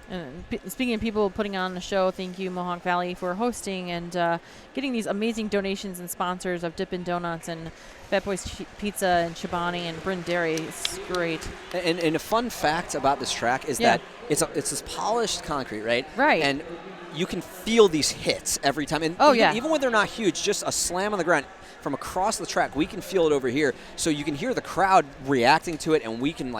Speaker 2: And speaking of people putting on the show, thank you, Mohawk Valley, for hosting and getting these amazing donations and sponsors of Dippin' Donuts and Fat Boys Pizza and Chobani and Bryn Dairy. It's great.
Speaker 1: And a fun fact about this track is that it's this polished concrete, right?
Speaker 2: Right.
Speaker 1: And you can feel these hits every time. And even when they're not huge, just a slam on the ground from across the track, we can feel it over here. So you can hear the crowd reacting to it, and we can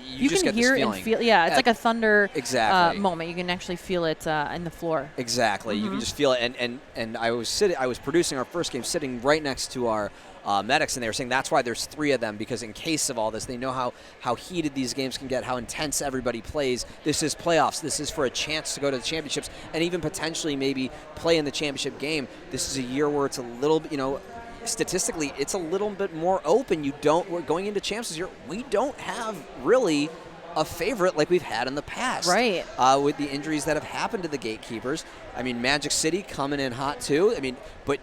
Speaker 1: you just
Speaker 2: can
Speaker 1: get
Speaker 2: hear
Speaker 1: this feeling.
Speaker 2: and feel. Yeah, it's like a thunder
Speaker 1: exactly.
Speaker 2: moment. You can actually feel it in the floor.
Speaker 1: Exactly. You can just feel it. And I was producing our first game, sitting right next to our medics, and they were saying that's why there's 3 of them, because in case of all this, they know how heated these games can get, how intense everybody plays. This is playoffs. This is for a chance to go to the championships and even potentially maybe play in the championship game. This is a year where it's a little bit, statistically, it's a little bit more open. We're going into champs this year. We don't have really a favorite like we've had in the past.
Speaker 2: Right.
Speaker 1: With the injuries that have happened to the gatekeepers. I mean, Magic City coming in hot too. I mean, but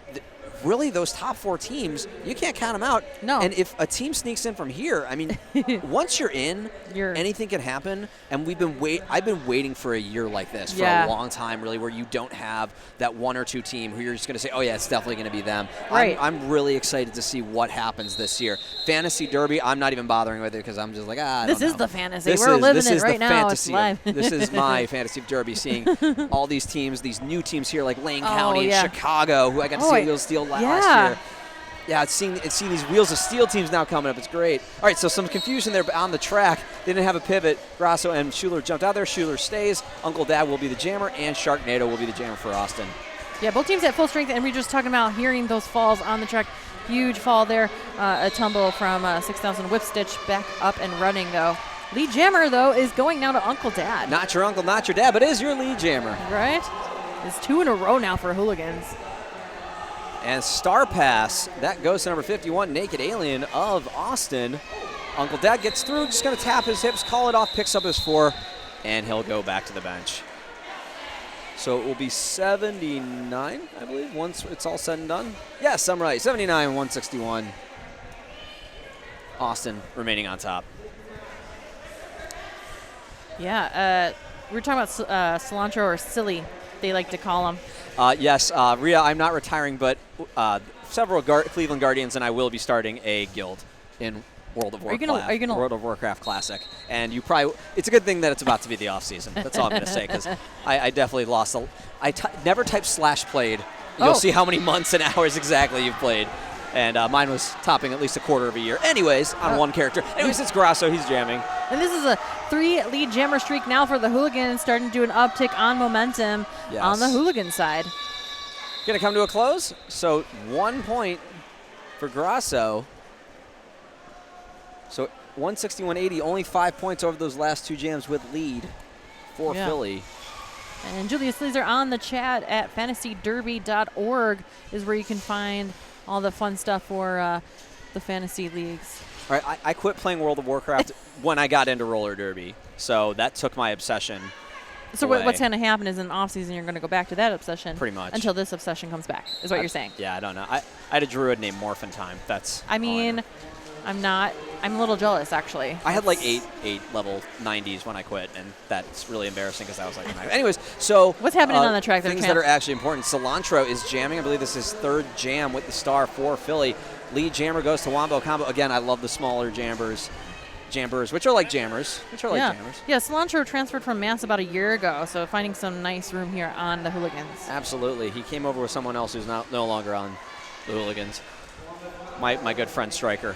Speaker 1: really those top 4 teams, you can't count them out.
Speaker 2: No.
Speaker 1: And if a team sneaks in from here, I mean, once you're in, anything can happen. And I've been waiting for a year like this for a long time, really, where you don't have that 1 or 2 team who you're just going to say, oh yeah, it's definitely going to be them.
Speaker 2: Right.
Speaker 1: I'm really excited to see what happens this year. Fantasy Derby, I'm not even bothering with it because I'm just like, I don't know.
Speaker 2: This is the fantasy. We're living it right now. It's live.
Speaker 1: This is my fantasy Derby, seeing all these teams, these new teams here like Lane County and Chicago, who I got to see Wheels Steel last year. Yeah, it's seeing these Wheels of Steel teams now coming up. It's great. All right, so some confusion there on the track. They didn't have a pivot. Grasso and Schuler jumped out there. Schuler stays. Uncle Dad will be the jammer, and Sharknado will be the jammer for Austin. Yeah,
Speaker 2: both teams at full strength, and we were just talking about hearing those falls on the track. Huge fall there. A tumble from 6,000 whip stitch back up and running, though. Lead jammer, though, is going now to Uncle Dad.
Speaker 1: Not your uncle, not your dad, but is your lead jammer.
Speaker 2: Right? It's 2 in a row now for Hooligans.
Speaker 1: And Star Pass, that goes to number 51, Naked Alien of Austin. Uncle Dad gets through, just going to tap his hips, call it off, picks up his 4, and he'll go back to the bench. So it will be 79, I believe, once it's all said and done. Yes, I'm right, 79-161. Austin remaining on top.
Speaker 2: Yeah, we were talking about cilantro or silly, they like to call him.
Speaker 1: Yes, Rhea, I'm not retiring, but several Cleveland Guardians and I will be starting a guild in World of Warcraft. World of Warcraft Classic. And it's a good thing that it's about to be the off season. That's all I'm going to say, because I definitely lost. Never type /played. You'll see how many months and hours exactly you've played. And mine was topping at least a quarter of a year. Anyways, on one character. Anyways, it's Grasso. He's jamming.
Speaker 2: And this is a 3-lead jammer streak now for the Hooligans, starting to do an uptick on momentum on the Hooligan side.
Speaker 1: Going to come to a close. So 1 point for Grasso. So 161.80, only 5 points over those last 2 jams with lead for Philly.
Speaker 2: And Julius Leeser on the chat at fantasyderby.org is where you can find all the fun stuff for the fantasy leagues.
Speaker 1: All right, I quit playing World of Warcraft when I got into roller derby, so that took my obsession
Speaker 2: So what's going to happen is in the offseason you're going to go back to that obsession.
Speaker 1: Pretty much.
Speaker 2: Until this obsession comes back, is what you're saying.
Speaker 1: Yeah, I don't know. I had a druid named Morphin Time.
Speaker 2: I mean, I'm a little jealous, actually.
Speaker 1: I had like eight level 90s when I quit, and that's really embarrassing because I was like, anyways, so.
Speaker 2: What's happening on the track there,
Speaker 1: things that are actually important. Cilantro is jamming. I believe this is his 3rd jam with the star for Philly. Lead jammer goes to Wombo Combo. Again, I love the smaller jambers, which are like jammers.
Speaker 2: Yeah, Cilantro transferred from Mass about a year ago, so finding some nice room here on the Hooligans.
Speaker 1: Absolutely. He came over with someone else who's no longer on the Hooligans. My good friend Stryker.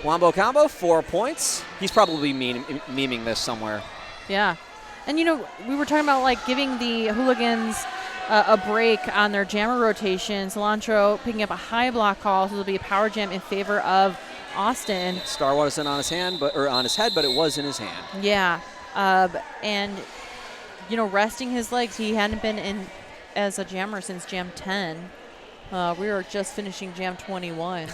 Speaker 1: Wombo Combo, 4 points. He's probably memeing this somewhere.
Speaker 2: Yeah. And, we were talking about, like, giving the Hooligans a break on their jammer rotation. Cilantro picking up a high block call, so it'll be a power jam in favor of Austin.
Speaker 1: Star wasn't on his hand, on his head, but it was in his hand.
Speaker 2: Yeah. And, resting his legs. He hadn't been in as a jammer since Jam 10. We were just finishing Jam 21.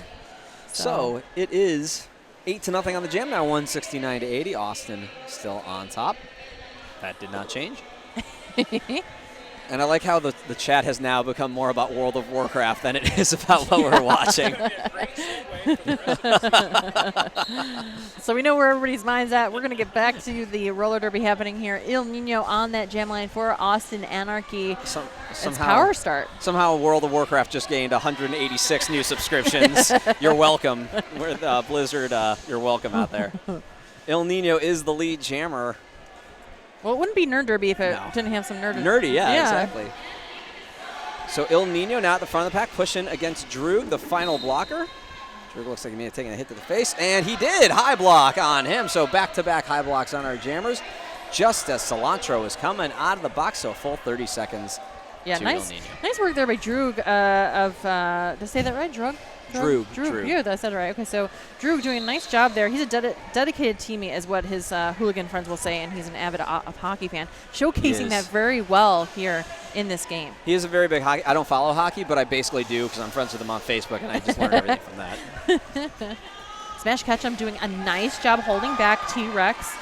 Speaker 1: So it is 8-0 on the jam now, 169-80. Austin still on top. That did not change. And I like how the chat has now become more about World of Warcraft than it is about what we're watching.
Speaker 2: So we know where everybody's mind's at. We're going to get back to the roller derby happening here. Il Nino on that jam line for Austin Anarchy. It's power start.
Speaker 1: Somehow World of Warcraft just gained 186 new subscriptions. You're welcome. With Blizzard, you're welcome out there. Il Nino is the lead jammer.
Speaker 2: Well, it wouldn't be Nerd Derby if it didn't have some
Speaker 1: nerdy, yeah, exactly. So Il Nino now at the front of the pack, pushing against Droog, the final blocker. Droog looks like he may have taken a hit to the face, and he did. High block on him. So back-to-back high blocks on our jammers, just as Cilantro is coming out of the box. So full 30 seconds.
Speaker 2: Yeah, nice work there by Droog. Did I say that right, Droog?
Speaker 1: Droog.
Speaker 2: Yeah, I said it right. Okay, so Droog doing a nice job there. He's a dedicated teammate, is what his hooligan friends will say, and he's an avid hockey fan, showcasing that very well here in this game.
Speaker 1: He is a very big hockey. I don't follow hockey, but I basically do because I'm friends with him on Facebook, and I just learned everything from that.
Speaker 2: Smash Ketchum doing a nice job holding back T-Rex.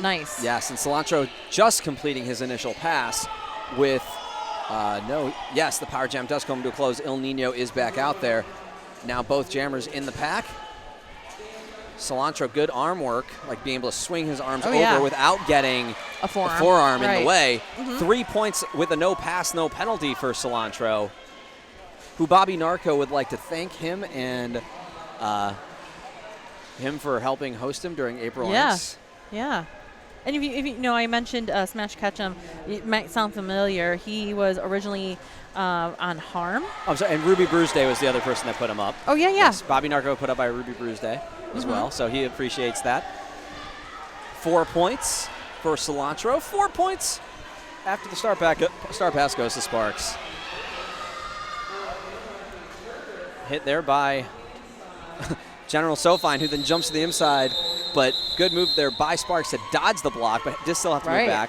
Speaker 1: Nice. Yes, and Cilantro just completing his initial pass with No, yes, the power jam does come to a close. El Nino is back out there. Now both jammers in the pack. Cilantro, good arm work, like being able to swing his arms over without getting
Speaker 2: a forearm,
Speaker 1: in the way. 3 points with a no pass, no penalty for Cilantro, who Bobby Narco would like to thank him and him for helping host him during April Inks.
Speaker 2: Yeah. And if you know, I mentioned Smash Ketchum. It might sound familiar. He was originally on Harm.
Speaker 1: Oh, I'm sorry, and Ruby Bruise Day was the other person that put him up.
Speaker 2: Oh, yeah.
Speaker 1: Yes, Bobby Narco put up by Ruby Bruise Day as well, so he appreciates that. 4 points for Cilantro. 4 points after the star pass goes to Sparks. Hit there by General Sofine, who then jumps to the inside, but good move there by Sparks to dodge the block, but just still have to move back.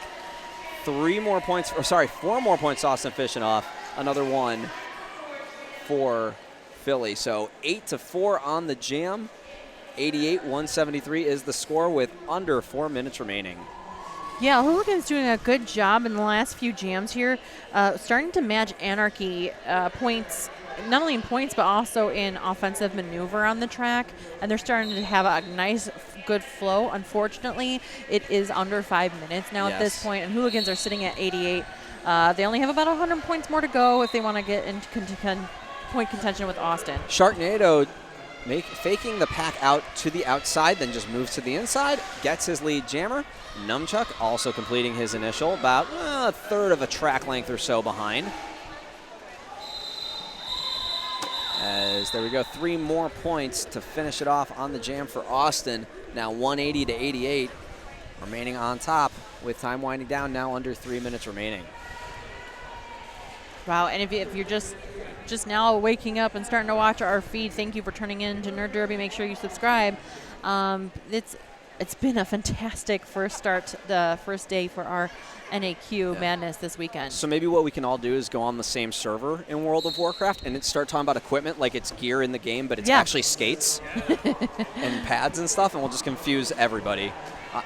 Speaker 1: 4 more points, Austin Fishinoff. Another one for Philly. So 8-4 on the jam. 88-173 is the score with under 4 minutes remaining.
Speaker 2: Yeah, Hooligans doing a good job in the last few jams here, starting to match Anarchy points, not only in points but also in offensive maneuver on the track, and they're starting to have a nice, good flow. Unfortunately, it is under 5 minutes now at this point, and Hooligans are sitting at 88. They only have about 100 points more to go if they want to get into point contention with Austin.
Speaker 1: Sharknado faking the pack out to the outside, then just moves to the inside, gets his lead jammer. Numchuck also completing his initial, about a third of a track length or so behind. As there we go, 3 more points to finish it off on the jam for Austin. Now 180-88, remaining on top with time winding down, now under 3 minutes remaining.
Speaker 2: Wow, and if you're just now waking up and starting to watch our feed, thank you for turning in to Nerd Derby. Make sure you subscribe. It's been a fantastic first day for our NAQ madness this weekend.
Speaker 1: So maybe what we can all do is go on the same server in World of Warcraft and start talking about equipment like it's gear in the game, but it's actually skates and pads and stuff, and we'll just confuse everybody.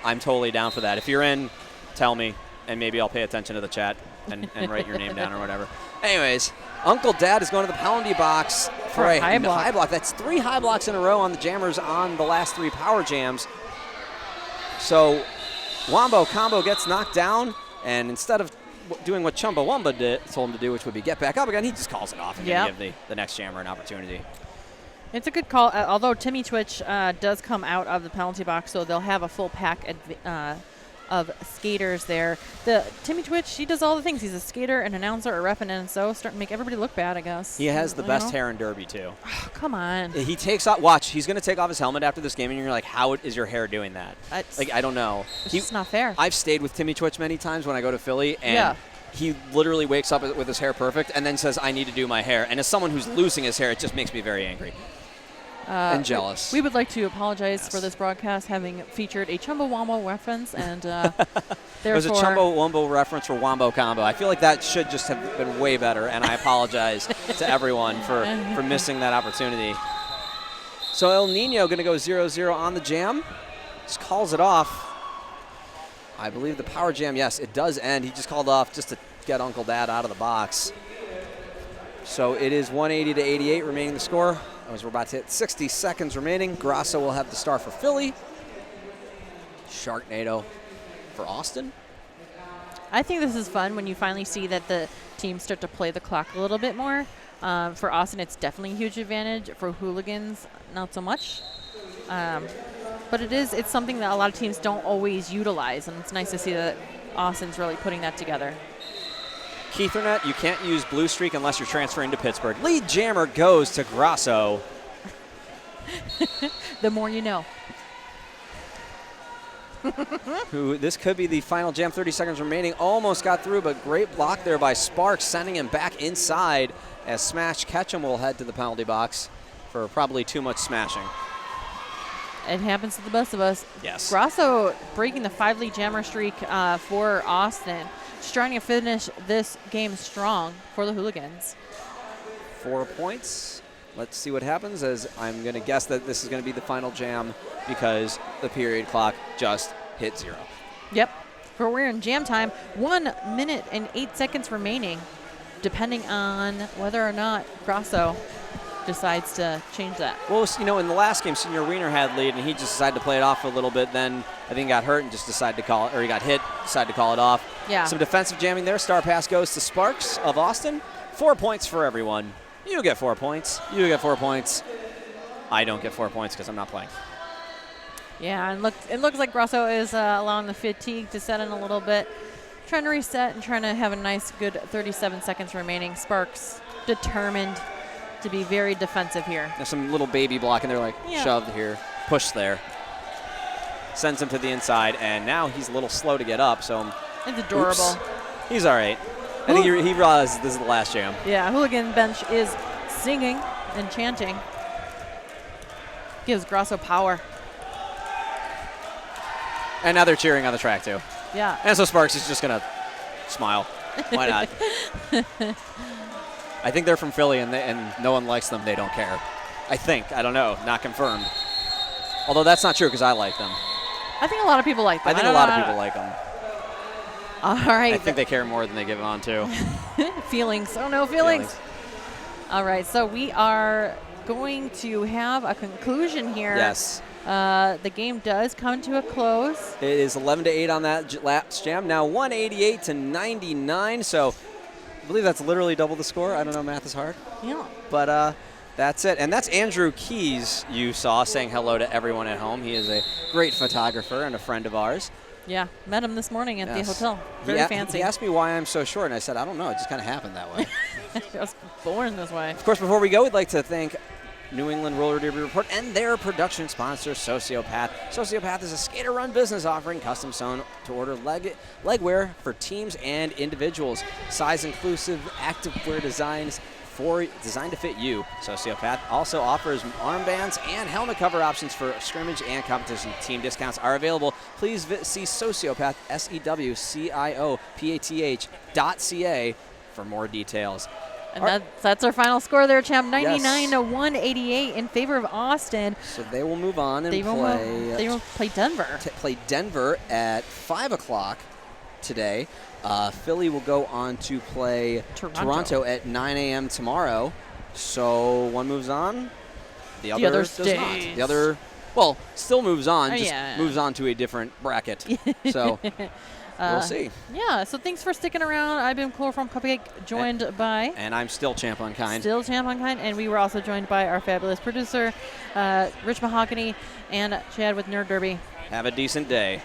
Speaker 1: I'm totally down for that. If you're in, tell me, and maybe I'll pay attention to the chat and write your name down or whatever. Anyways, Uncle Dad is going to the penalty box for a high block. That's 3 high blocks in a row on the jammers on the last 3 power jams. So Wombo Combo gets knocked down, and instead of doing what Chumbawamba told him to do, which would be get back up again, he just calls it off and give the next jammer an opportunity.
Speaker 2: It's a good call, although Timmy Twitch does come out of the penalty box, so they'll have a full pack of skaters there. The Timmy Twitch, he does all the things. He's a skater, an announcer, a ref, and SO, starting to make everybody look bad, I guess.
Speaker 1: He has the best hair in Derby, too.
Speaker 2: Oh, come on.
Speaker 1: He takes off, watch, he's going to take off his helmet after this game, and you're like, how is your hair doing that? I don't know.
Speaker 2: It's just not fair.
Speaker 1: I've stayed with Timmy Twitch many times when I go to Philly, and he literally wakes up with his hair perfect and then says, I need to do my hair. And as someone who's losing his hair, it just makes me very angry. And jealous.
Speaker 2: We would like to apologize for this broadcast having featured a Chumbawamba reference, and
Speaker 1: there was a Chumbawamba reference for Wombo Combo. I feel like that should just have been way better, and I apologize to everyone for missing that opportunity. So El Nino going to go 0-0 on the jam. Just calls it off. I believe the power jam, yes, it does end. He just called off just to get Uncle Dad out of the box. So it is 180-88 remaining the score. As we're about to hit 60 seconds remaining, Grasso will have the star for Philly. Sharknado for Austin.
Speaker 2: I think this is fun when you finally see that the teams start to play the clock a little bit more. For Austin, it's definitely a huge advantage. For Hooligans, not so much. But it's something that a lot of teams don't always utilize, and it's nice to see that Austin's really putting that together.
Speaker 1: Keithernet, you can't use Blue Streak unless you're transferring to Pittsburgh. Lead jammer goes to Grasso.
Speaker 2: The more you know.
Speaker 1: This could be the final jam, 30 seconds remaining. Almost got through, but great block there by Sparks, sending him back inside as Smash Ketchum will head to the penalty box for probably too much smashing.
Speaker 2: It happens to the best of us.
Speaker 1: Yes.
Speaker 2: Grasso breaking the 5-lead jammer streak for Austin. Just trying to finish this game strong for the Hooligans.
Speaker 1: 4 points. Let's see what happens, as I'm going to guess that this is going to be the final jam because the period clock just hit 0.
Speaker 2: Yep. We're in jam time. 1 minute and 8 seconds remaining. depending on whether or not Grosso decides to change that.
Speaker 1: Well, you know, in the last game, Senior Wiener had lead, and he just decided to play it off for a little bit. Then I think he got hurt and just decided to call it, or he got hit, decided to call it off.
Speaker 2: Yeah.
Speaker 1: Some defensive jamming there. Star pass goes to Sparks of Austin. 4 points for everyone. You get 4 points. You get 4 points. I don't get 4 points because I'm not playing.
Speaker 2: Yeah, and it looks like Grosso is allowing the fatigue to set in a little bit. Trying to reset and trying to have a nice, good 37 seconds remaining. Sparks determined to be very defensive here.
Speaker 1: There's some little baby block, and they're like shoved here, pushed there. Sends him to the inside, and now he's a little slow to get up, so.
Speaker 2: It's adorable.
Speaker 1: Oops. He's all right. I think he realizes this is the last jam.
Speaker 2: Yeah, Hooligan bench is singing and chanting. Gives Grosso power.
Speaker 1: And now they're cheering on the track, too.
Speaker 2: Yeah.
Speaker 1: And so Sparks is just going to smile. Why not? I think they're from Philly, and no one likes them. They don't care. I think. I don't know. Not confirmed. Although that's not true because I like them.
Speaker 2: I think a lot of people like them.
Speaker 1: I think a lot of people like them.
Speaker 2: All right.
Speaker 1: I think they care more than they give on to.
Speaker 2: Feelings. Oh, no, feelings. All right. So we are going to have a conclusion here.
Speaker 1: Yes.
Speaker 2: The game does come to a close.
Speaker 1: It is 11-8 on that last jam. Now 188-99. So I believe that's literally double the score. I don't know. Math is hard.
Speaker 2: Yeah.
Speaker 1: But that's it. And that's Andrew Keys you saw saying hello to everyone at home. He is a great photographer and a friend of ours.
Speaker 2: Yeah. Met him this morning at the hotel. Very fancy.
Speaker 1: He asked me why I'm so short, and I said, I don't know. It just kind of happened that way.
Speaker 2: I was born this way.
Speaker 1: Of course, before we go, we'd like to thank New England Roller Derby Report and their production sponsor, Sociopath. Sociopath is a skater-run business offering custom sewn to order legwear for teams and individuals. Size-inclusive activewear designs designed to fit you. Sociopath also offers armbands and helmet cover options for scrimmage and competition. Team discounts are available. Please see Sociopath, SEWCIOPATH.ca for more details.
Speaker 2: And that's our final score there, champ. 99-188 in favor of Austin.
Speaker 1: So they will move on and
Speaker 2: they will play Denver.
Speaker 1: Play Denver at 5 o'clock today. Philly will go on to play Toronto at 9 a.m. tomorrow. So one moves on, the other does
Speaker 2: stays.
Speaker 1: not. The other, well, still moves on, just
Speaker 2: yeah.
Speaker 1: moves on to a different bracket. So we'll see.
Speaker 2: Yeah, so thanks for sticking around. I've been Chloroform Cupcake, joined by...
Speaker 1: And I'm still Champ Unkind.
Speaker 2: Still Champ Unkind, and we were also joined by our fabulous producer, Rich Mahogany, and Chad with Nerd Derby.
Speaker 1: Have a decent day.